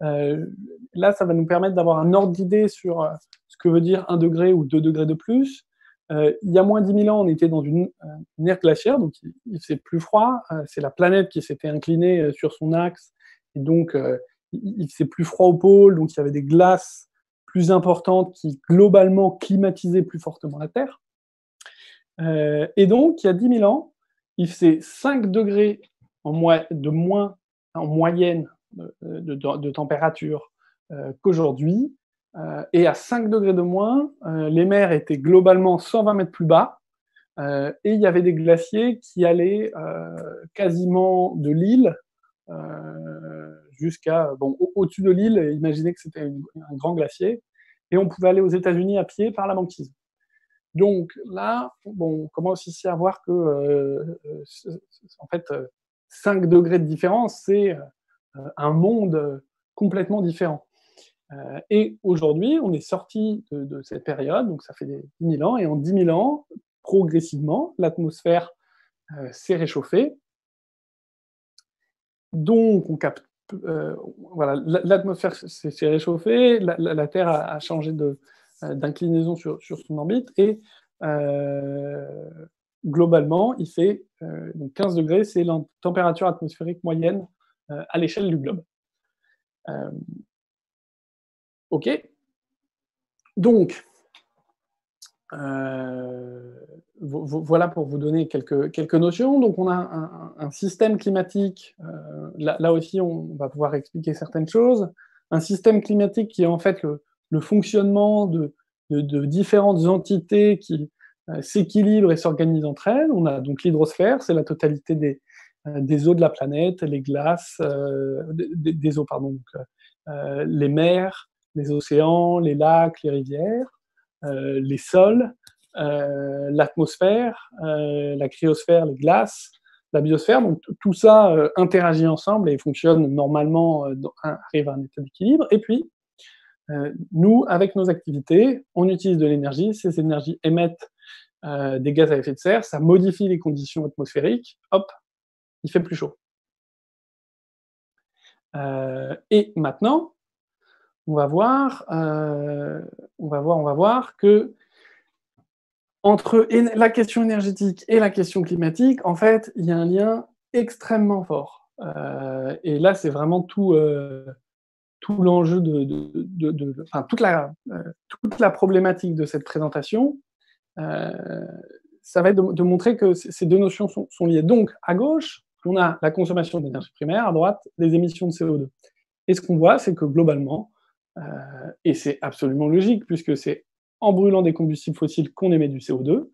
Là, ça va nous permettre d'avoir un ordre d'idée sur ce que veut dire 1 degré ou 2 degrés de plus. Il y a moins 10 000 ans, on était dans une ère glaciaire, donc il faisait plus froid. C'est la planète qui s'était inclinée sur son axe, et donc il faisait plus froid au pôle, donc il y avait des glaces plus importantes qui, globalement, climatisaient plus fortement la Terre. Et donc, il y a 10 000 ans, il faisait 5 degrés de moins en moyenne de température qu'aujourd'hui, et à 5 degrés de moins, les mers étaient globalement 120 mètres plus bas, et il y avait des glaciers qui allaient quasiment de l'île jusqu'à, bon, au-dessus de l'île, imaginez que c'était un grand glacier, et on pouvait aller aux États-Unis à pied par la banquise. Donc là, bon, on commence ici à voir que, en fait, 5 degrés de différence, c'est un monde complètement différent. Et aujourd'hui, on est sorti de cette période, donc ça fait 10 000 ans, et en 10 000 ans, progressivement, l'atmosphère s'est réchauffée. Donc, on capte, voilà, l'atmosphère s'est réchauffée, la Terre a changé d'inclinaison sur son orbite, et globalement, il fait donc 15 degrés, c'est la température atmosphérique moyenne à l'échelle du globe. OK. Donc, voilà pour vous donner quelques notions. Donc, on a un système climatique, là aussi, on va pouvoir expliquer certaines choses. Un système climatique qui est en fait le fonctionnement de différentes entités qui s'équilibrent et s'organisent entre elles. On a donc l'hydrosphère, c'est la totalité des eaux de la planète, les glaces, des eaux, pardon, donc, les mers, les océans, les lacs, les rivières, les sols, l'atmosphère, la cryosphère, les glaces, la biosphère. Donc tout ça interagit ensemble et fonctionne normalement, arrive à un état d'équilibre. Et puis, nous, avec nos activités, on utilise de l'énergie. Ces énergies émettent des gaz à effet de serre, ça modifie les conditions atmosphériques. Hop, il fait plus chaud. Et maintenant, on va voir que entre la question énergétique et la question climatique, en fait, il y a un lien extrêmement fort. Et là, c'est vraiment tout l'enjeu enfin, toute la problématique de cette présentation. Ça va être de montrer que ces deux notions sont liées. Donc, à gauche, on a la consommation d'énergie primaire, à droite, les émissions de CO2. Et ce qu'on voit, c'est que globalement, et c'est absolument logique, puisque c'est en brûlant des combustibles fossiles qu'on émet du CO2,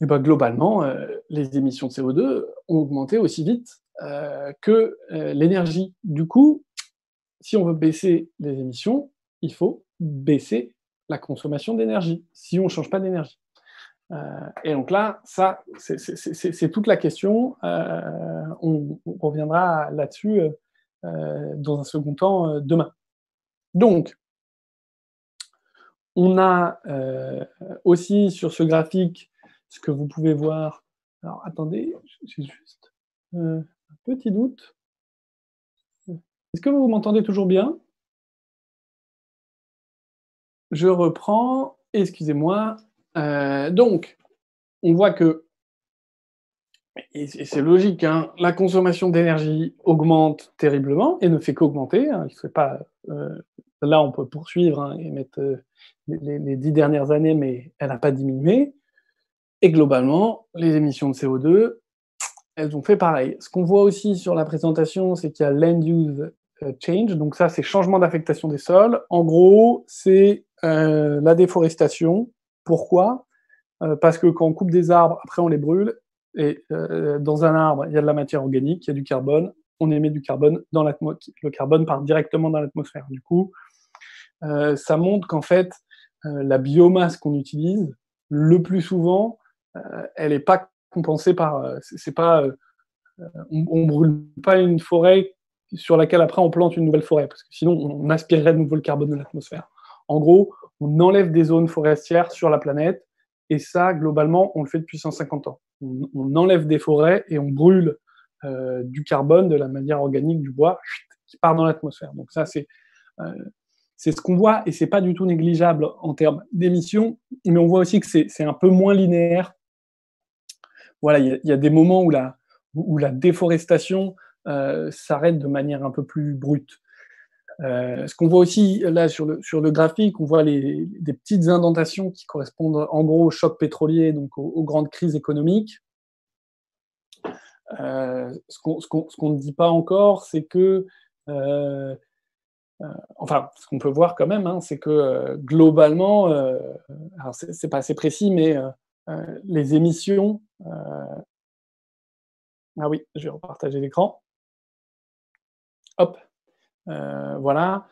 et ben globalement, les émissions de CO2 ont augmenté aussi vite que l'énergie. Du coup, si on veut baisser les émissions, il faut baisser la consommation d'énergie, si on ne change pas d'énergie. Et donc là, ça, c'est toute la question. On reviendra là-dessus dans un second temps demain. Donc, on a aussi sur ce graphique ce que vous pouvez voir. Alors, attendez, j'ai juste un petit doute. Est-ce que vous m'entendez toujours bien? Je reprends, excusez-moi. Donc, on voit que, et c'est logique, hein, la consommation d'énergie augmente terriblement et ne fait qu'augmenter. Hein, il serait pas, là, on peut poursuivre hein, et mettre les 10 dernières années, mais elle n'a pas diminué. Et globalement, les émissions de CO2, elles ont fait pareil. Ce qu'on voit aussi sur la présentation, c'est qu'il y a land use change, donc ça, c'est changement d'affectation des sols. En gros, c'est la déforestation. Pourquoi? Parce que quand on coupe des arbres, après on les brûle, et dans un arbre, il y a de la matière organique, il y a du carbone, on émet du carbone dans l'atmosphère. Le carbone part directement dans l'atmosphère. Du coup, ça montre qu'en fait, la biomasse qu'on utilise, le plus souvent, elle n'est pas compensée par. C'est pas, on ne brûle pas une forêt sur laquelle après on plante une nouvelle forêt, parce que sinon on aspirerait de nouveau le carbone de l'atmosphère. En gros, on enlève des zones forestières sur la planète, et ça, globalement, on le fait depuis 150 ans. On enlève des forêts et on brûle du carbone, de la matière organique, du bois, qui part dans l'atmosphère. Donc ça, c'est ce qu'on voit, et c'est pas du tout négligeable en termes d'émissions, mais on voit aussi que c'est un peu moins linéaire. Voilà, il y a des moments où la déforestation s'arrête de manière un peu plus brute. Ce qu'on voit aussi là sur le graphique, on voit des petites indentations qui correspondent en gros au choc pétrolier, donc aux grandes crises économiques. Ce qu'on ne dit pas encore, c'est que enfin, ce qu'on peut voir quand même, hein, c'est que globalement, alors c'est pas assez précis, mais les émissions. Ah oui, je vais repartager l'écran. Hop, voilà.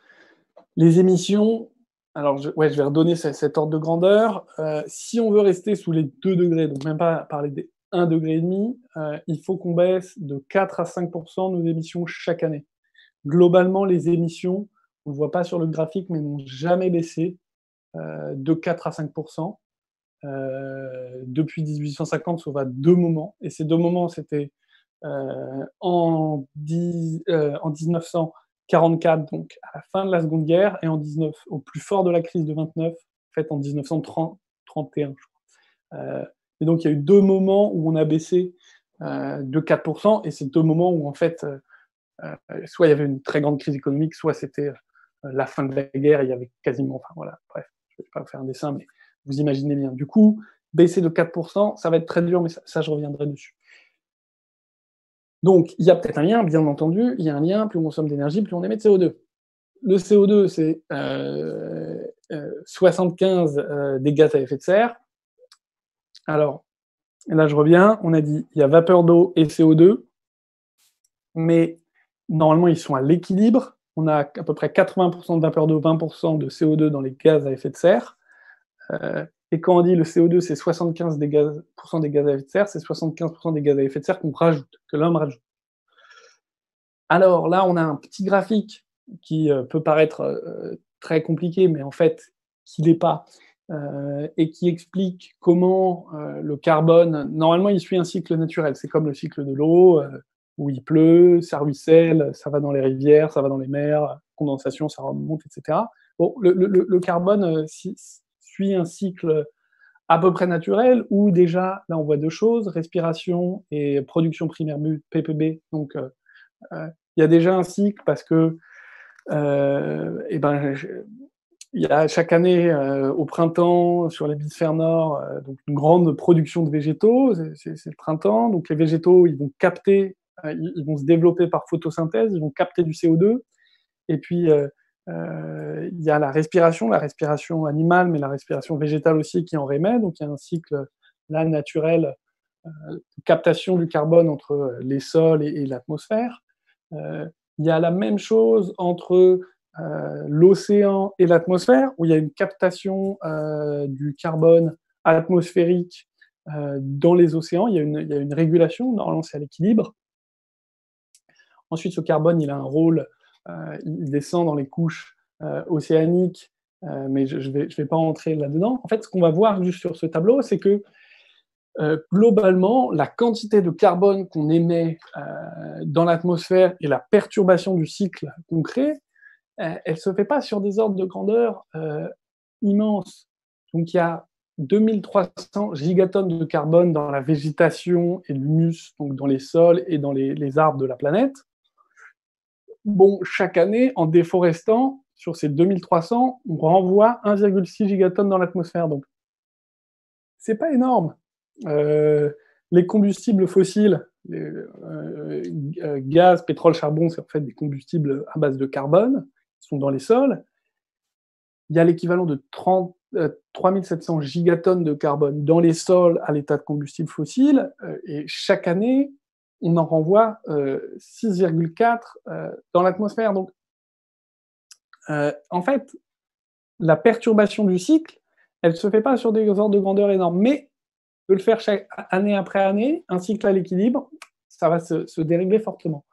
Les émissions. Alors, je vais redonner cet ordre de grandeur. Si on veut rester sous les 2 degrés, donc même pas parler des 1,5 degré, il faut qu'on baisse de 4 à 5 nos émissions chaque année. Globalement, les émissions, on ne le voit pas sur le graphique, mais n'ont jamais baissé de 4 à 5% depuis 1850, sauf à 2 moments. Et ces 2 moments, c'était en 1944, donc à la fin de la Seconde Guerre, et au plus fort de la crise de 29, en fait en 1931, je crois. Et donc il y a eu 2 moments où on a baissé de 4%, et c'est 2 moments où en fait, soit il y avait une très grande crise économique, soit c'était la fin de la guerre, et il y avait quasiment, enfin voilà, bref, je ne vais pas vous faire un dessin, mais vous imaginez bien. Du coup, baisser de 4%, ça va être très dur, mais ça je reviendrai dessus. Donc, il y a peut-être un lien, bien entendu, il y a un lien, plus on consomme d'énergie, plus on émet de CO2. Le CO2, c'est 75 des gaz à effet de serre. Alors, là je reviens, on a dit, il y a vapeur d'eau et CO2, mais normalement ils sont à l'équilibre. On a à peu près 80% de vapeur d'eau, 20% de CO2 dans les gaz à effet de serre. Et quand on dit le CO2, c'est 75% des gaz à effet de serre, c'est 75% des gaz à effet de serre qu'on rajoute, que l'homme rajoute. Alors là, on a un petit graphique qui peut paraître très compliqué, mais en fait, qui l'est pas, et qui explique comment le carbone, normalement, il suit un cycle naturel. C'est comme le cycle de l'eau, où il pleut, ça ruisselle, ça va dans les rivières, ça va dans les mers, condensation, ça remonte, etc. Bon, le carbone suit un cycle à peu près naturel, où déjà, là, on voit 2 choses, respiration et production primaire brute, PPB. Donc, il y a déjà un cycle parce que et ben, il y a chaque année au printemps sur l'hémisphère nord donc une grande production de végétaux, c'est le printemps, donc les végétaux ils vont capter, ils vont se développer par photosynthèse, ils vont capter du CO2, et puis il y a la respiration animale, mais la respiration végétale aussi qui en rémet, donc il y a un cycle là naturel de captation du carbone entre les sols et l'atmosphère. Il y a la même chose entre l'océan et l'atmosphère, où il y a une captation du carbone atmosphérique dans les océans. Il y a une régulation, normalement c'est à l'équilibre. Ensuite, ce carbone, il a un rôle, il descend dans les couches océaniques, mais je vais pas rentrer là-dedans. En fait, ce qu'on va voir juste sur ce tableau, c'est que globalement, la quantité de carbone qu'on émet dans l'atmosphère et la perturbation du cycle qu'on crée, elle ne se fait pas sur des ordres de grandeur immenses. Donc il y a 2300 gigatonnes de carbone dans la végétation et l'humus, donc dans les sols et dans les arbres de la planète. Bon, chaque année, en déforestant, sur ces 2300, on renvoie 1,6 gigatonnes dans l'atmosphère. Donc, c'est pas énorme. Les combustibles fossiles, gaz, pétrole, charbon, c'est en fait des combustibles à base de carbone, qui sont dans les sols. Il y a l'équivalent de 3700 gigatonnes de carbone dans les sols à l'état de combustible fossile, et chaque année, on en renvoie 6,4 dans l'atmosphère. Donc, en fait, la perturbation du cycle, elle ne se fait pas sur des ordres de grandeur énormes, mais de le faire chaque année après année, un cycle à l'équilibre, ça va se dérégler fortement.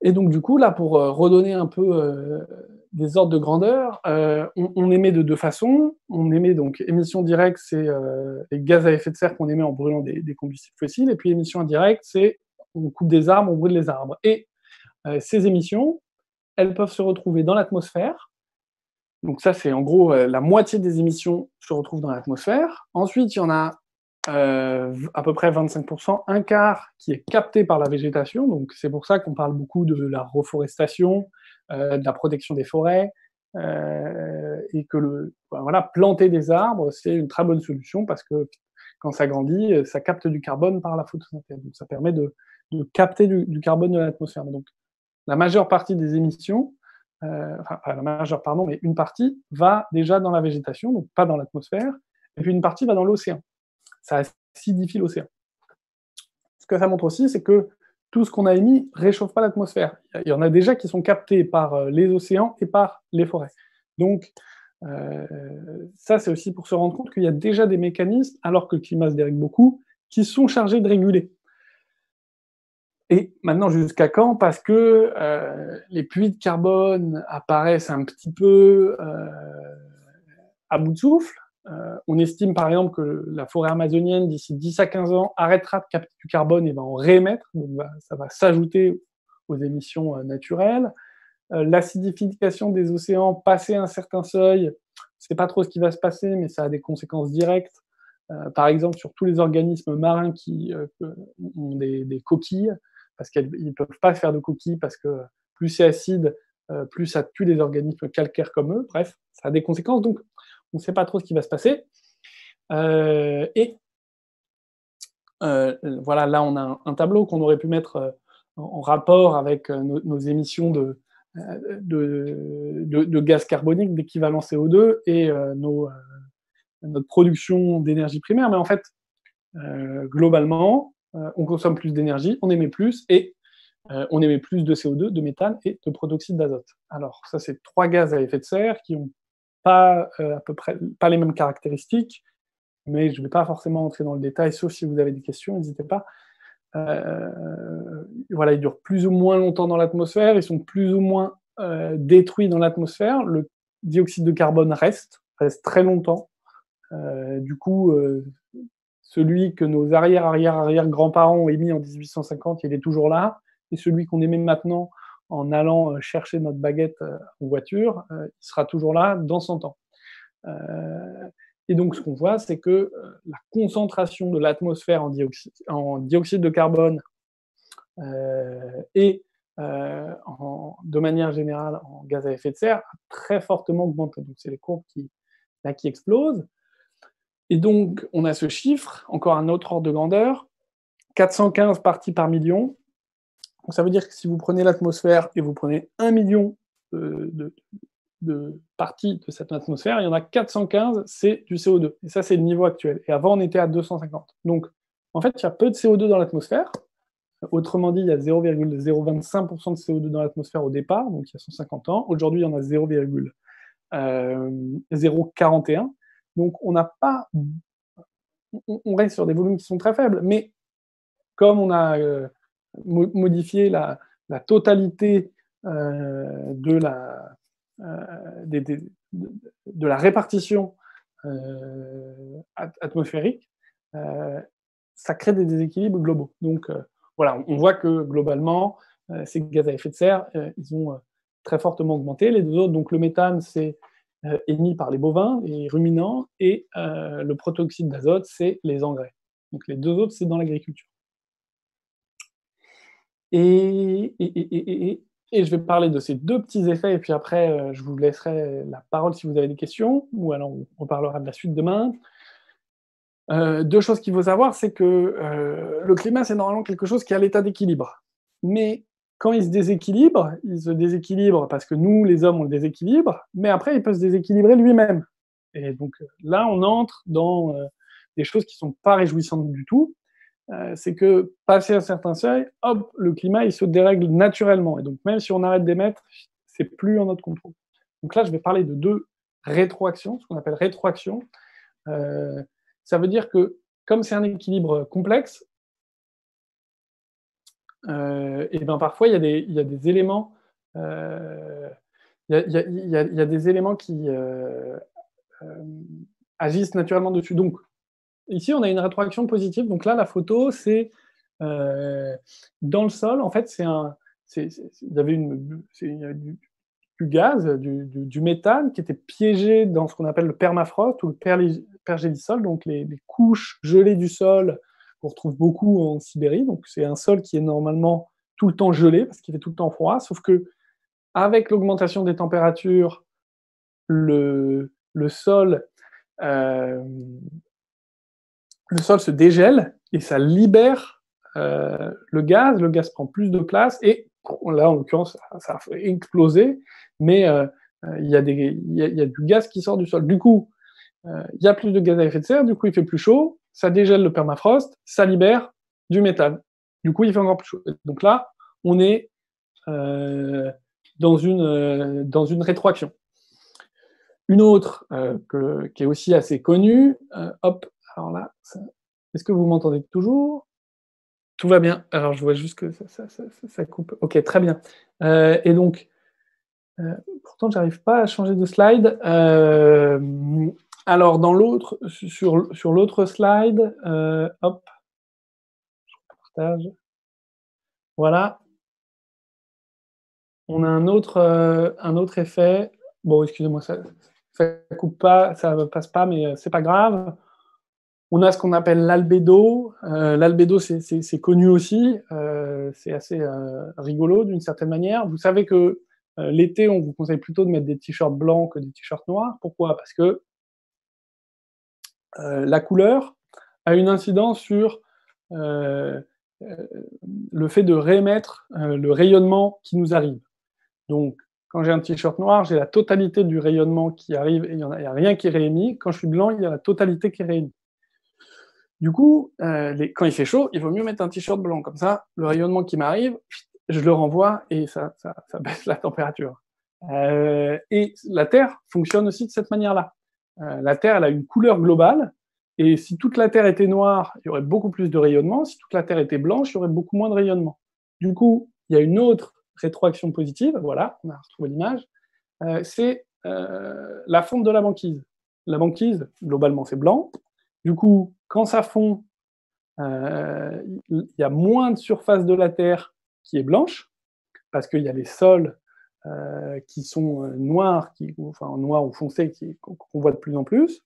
Et donc du coup, là, pour redonner un peu des ordres de grandeur, on émet de 2 façons. On émet donc émission directe, c'est les gaz à effet de serre qu'on émet en brûlant des combustibles fossiles, et puis émission indirecte, c'est on coupe des arbres, on brûle les arbres. Et ces émissions, elles peuvent se retrouver dans l'atmosphère. Donc ça, c'est en gros la moitié des émissions se retrouvent dans l'atmosphère. Ensuite, il y en a à peu près 25%, un quart qui est capté par la végétation. Donc c'est pour ça qu'on parle beaucoup de la reforestation, de la protection des forêts, et que voilà, planter des arbres, c'est une très bonne solution parce que quand ça grandit, ça capte du carbone par la photosynthèse. Donc ça permet de capter du carbone de l'atmosphère. Donc la majeure partie des émissions, enfin pas la majeure, pardon, mais une partie va déjà dans la végétation, donc pas dans l'atmosphère, et puis une partie va dans l'océan. Ça acidifie l'océan. Ce que ça montre aussi, c'est que tout ce qu'on a émis réchauffe pas l'atmosphère. Il y en a déjà qui sont captés par les océans et par les forêts. Donc, ça, c'est aussi pour se rendre compte qu'il y a déjà des mécanismes, alors que le climat se dérègle beaucoup, qui sont chargés de réguler. Et maintenant, jusqu'à quand? Parce que les puits de carbone apparaissent un petit peu à bout de souffle. On estime par exemple que la forêt amazonienne, d'ici 10 à 15 ans, arrêtera de capter du carbone et va en réémettre, donc ça va s'ajouter aux émissions naturelles. L'acidification des océans, passé un certain seuil, c'est pas trop ce qui va se passer, mais ça a des conséquences directes. Par exemple, sur tous les organismes marins qui ont des coquilles, parce qu'ils ne peuvent pas faire de coquilles, parce que plus c'est acide, plus ça tue les organismes calcaires comme eux. Bref, ça a des conséquences, donc on ne sait pas trop ce qui va se passer. Voilà, là, on a un tableau qu'on aurait pu mettre en rapport avec nos émissions de gaz carbonique, d'équivalent CO2 et notre production d'énergie primaire. Mais en fait, globalement, on consomme plus d'énergie, on émet plus, et on émet plus de CO2, de méthane et de protoxyde d'azote. Alors, ça, c'est 3 gaz à effet de serre qui n'ont pas à peu près pas les mêmes caractéristiques, mais je ne vais pas forcément entrer dans le détail, sauf si vous avez des questions, n'hésitez pas. Voilà, ils durent plus ou moins longtemps dans l'atmosphère, ils sont plus ou moins détruits dans l'atmosphère. Le dioxyde de carbone reste très longtemps. Du coup, celui que nos arrière-grands-parents ont émis en 1850, il est toujours là, et celui qu'on émet maintenant en allant chercher notre baguette en voiture, il sera toujours là dans 100 ans. Et donc, ce qu'on voit, c'est que la concentration de l'atmosphère en dioxyde de carbone et de manière générale en gaz à effet de serre a très fortement augmenté. Donc, c'est les courbes qui explosent. Et donc, on a ce chiffre, encore un autre ordre de grandeur, 415 parties par million. Donc, ça veut dire que si vous prenez l'atmosphère et vous prenez 1 million de parties de cette atmosphère, il y en a 415, c'est du CO2. Et ça, c'est le niveau actuel. Et avant, on était à 250. Donc, en fait, il y a peu de CO2 dans l'atmosphère. Autrement dit, il y a 0,025% de CO2 dans l'atmosphère au départ, donc il y a 150 ans. Aujourd'hui, il y en a 0,041. Donc, on n'a pas... On reste sur des volumes qui sont très faibles, mais comme on a modifié la totalité de la répartition atmosphérique, ça crée des déséquilibres globaux. Donc, voilà, on voit que globalement, ces gaz à effet de serre, ils ont très fortement augmenté. Les deux autres, donc le méthane, c'est émis par les bovins, les ruminants, et le protoxyde d'azote, c'est les engrais. Donc les deux autres, c'est dans l'agriculture. Et je vais parler de ces deux petits effets, et puis après, je vous laisserai la parole si vous avez des questions, ou alors on parlera de la suite demain. Deux choses qu'il faut savoir, c'est que le climat, c'est normalement quelque chose qui est à l'état d'équilibre. Mais quand il se déséquilibre parce que nous, les hommes, on le déséquilibre, mais après, il peut se déséquilibrer lui-même. Et donc là, on entre dans des choses qui ne sont pas réjouissantes du tout. C'est que, passé un certain seuil, hop, le climat, il se dérègle naturellement. Et donc, même si on arrête d'émettre, c'est plus en notre contrôle. Donc là, je vais parler de deux rétroactions, ce qu'on appelle rétroaction. Ça veut dire que, comme c'est un équilibre complexe, et ben parfois, il y a des éléments, il y a des éléments qui agissent naturellement dessus. Donc, ici, on a une rétroaction positive. Donc là, la photo, c'est dans le sol. En fait, il y avait du gaz, du méthane qui était piégé dans ce qu'on appelle le permafrost ou le pergélisol, donc les couches gelées du sol qu'on retrouve beaucoup en Sibérie. Donc c'est un sol qui est normalement tout le temps gelé parce qu'il fait tout le temps froid, sauf que avec l'augmentation des températures, le sol se dégèle et ça libère le gaz. Le gaz prend plus de place et là, en l'occurrence, ça a explosé, mais il y a du gaz qui sort du sol. Du coup, il y a plus de gaz à effet de serre, du coup, il fait plus chaud, ça dégèle le permafrost, ça libère du méthane. Du coup, il fait encore plus chaud. Donc là, on est dans une rétroaction. Une autre qui est aussi assez connue, hop, alors là, est-ce que vous m'entendez toujours ? Tout va bien. Alors, je vois juste que ça coupe. Ok, très bien. Et donc, pourtant, j'arrive pas à changer de slide. Alors, sur l'autre slide, hop, partage. Voilà. On a un autre effet. Bon, excusez-moi, ça coupe pas, ça passe pas, mais c'est pas grave. On a ce qu'on appelle l'albédo. L'albédo, c'est connu aussi. C'est assez rigolo d'une certaine manière. Vous savez que l'été, on vous conseille plutôt de mettre des t-shirts blancs que des t-shirts noirs. Pourquoi? Parce que la couleur a une incidence sur euh, euh, le fait de réémettre le rayonnement qui nous arrive. Donc, quand j'ai un t-shirt noir, j'ai la totalité du rayonnement qui arrive et il n'y a rien qui est réémis. Quand je suis blanc, il y a la totalité qui est réémise. Du coup, quand il fait chaud, il vaut mieux mettre un t-shirt blanc. Comme ça, le rayonnement qui m'arrive, je le renvoie et ça baisse la température. Et la Terre fonctionne aussi de cette manière-là. La Terre, elle a une couleur globale, et si toute la Terre était noire, il y aurait beaucoup plus de rayonnement. Si toute la Terre était blanche, il y aurait beaucoup moins de rayonnement. Du coup, il y a une autre rétroaction positive, voilà, on a retrouvé l'image, c'est la fonte de la banquise. La banquise, globalement, c'est blanc. Du coup, quand ça fond, il y a moins de surface de la Terre qui est blanche, parce qu'il y a les sols qui sont noirs, enfin noirs ou foncés, qu'on voit de plus en plus.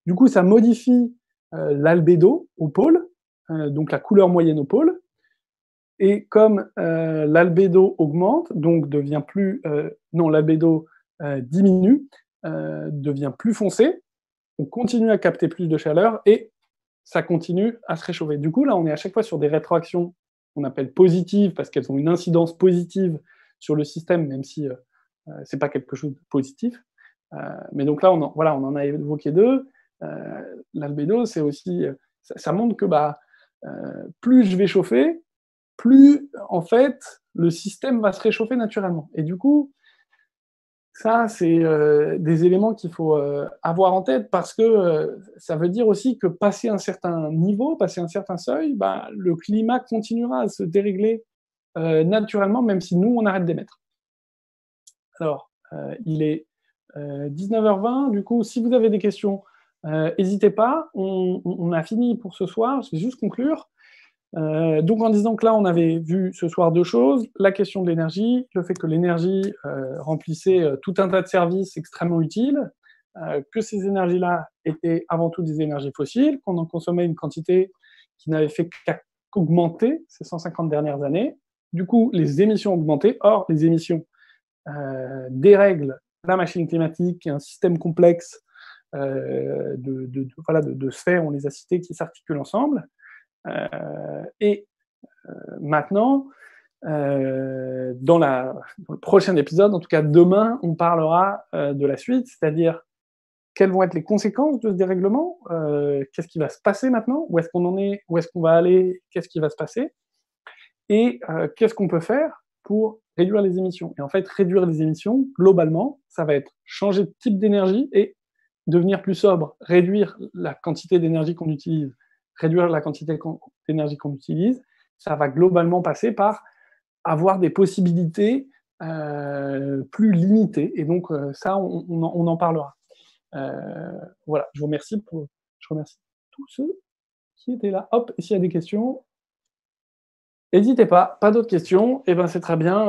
Du coup, ça modifie l'albédo au pôle, donc la couleur moyenne au pôle. Et comme l'albédo augmente, donc devient plus... non, l'albédo diminue, devient plus foncé, on continue à capter plus de chaleur et ça continue à se réchauffer. Du coup, là, on est à chaque fois sur des rétroactions qu'on appelle positives parce qu'elles ont une incidence positive sur le système, même si c'est pas quelque chose de positif. Mais donc là, on en a évoqué deux. L'albédo, c'est aussi, ça montre que plus je vais chauffer, plus en fait le système va se réchauffer naturellement. Et du coup, ça, c'est des éléments qu'il faut avoir en tête parce que ça veut dire aussi que passé un certain niveau, passé un certain seuil, le climat continuera à se dérégler naturellement, même si nous, on arrête d'émettre. Alors, il est 19h20, du coup, si vous avez des questions, n'hésitez pas. On a fini pour ce soir, je vais juste conclure. Donc en disant que là, on avait vu ce soir deux choses, la question de l'énergie, le fait que l'énergie remplissait tout un tas de services extrêmement utiles, que ces énergies-là étaient avant tout des énergies fossiles, qu'on en consommait une quantité qui n'avait fait qu'augmenter ces 150 dernières années. Du coup, les émissions ont augmenté. Or, les émissions dérèglent la machine climatique, un système complexe de sphères, on les a citées, qui s'articulent ensemble. Et maintenant, dans le prochain épisode, en tout cas demain, on parlera de la suite, c'est-à-dire quelles vont être les conséquences de ce dérèglement, qu'est-ce qui va se passer maintenant, où est-ce qu'on en est, où est-ce qu'on va aller, qu'est-ce qui va se passer, et qu'est-ce qu'on peut faire pour réduire les émissions. Et en fait, réduire les émissions, globalement, ça va être changer de type d'énergie et devenir plus sobre, réduire la quantité d'énergie qu'on utilise, réduire la quantité d'énergie qu'on utilise, ça va globalement passer par avoir des possibilités plus limitées. Et donc, ça, on en parlera. Voilà, je remercie tous ceux qui étaient là. Hop, et s'il y a des questions, n'hésitez pas d'autres questions, et ben c'est très bien.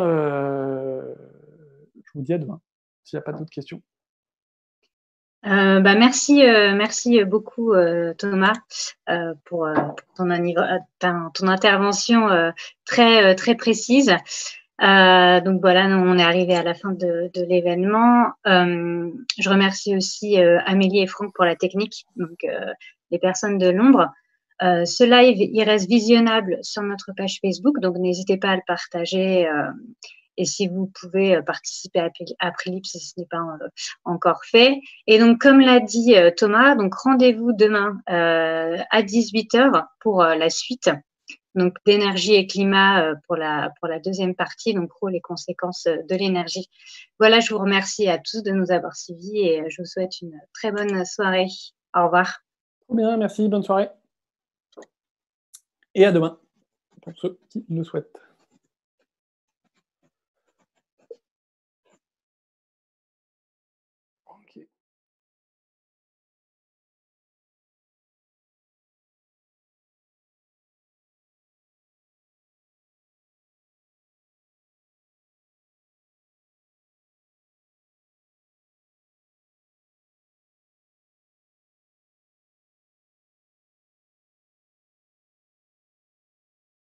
Je vous dis à demain, s'il n'y a pas d'autres questions. Merci beaucoup Thomas pour ton intervention très précise. Donc voilà, on est arrivé à la fin de l'événement. Je remercie aussi Amélie et Franck pour la technique, donc les personnes de l'ombre. Ce live, il reste visionnable sur notre page Facebook, donc n'hésitez pas à le partager. Et si vous pouvez participer à Prilips si ce n'est pas encore fait. Et donc, comme l'a dit Thomas, donc rendez-vous demain à 18h pour la suite donc d'énergie et climat pour la deuxième partie, donc rôle et conséquences de l'énergie. Voilà, je vous remercie à tous de nous avoir suivis et je vous souhaite une très bonne soirée. Au revoir. Trop bien, merci, bonne soirée. Et à demain. pour ceux qui le souhaitent.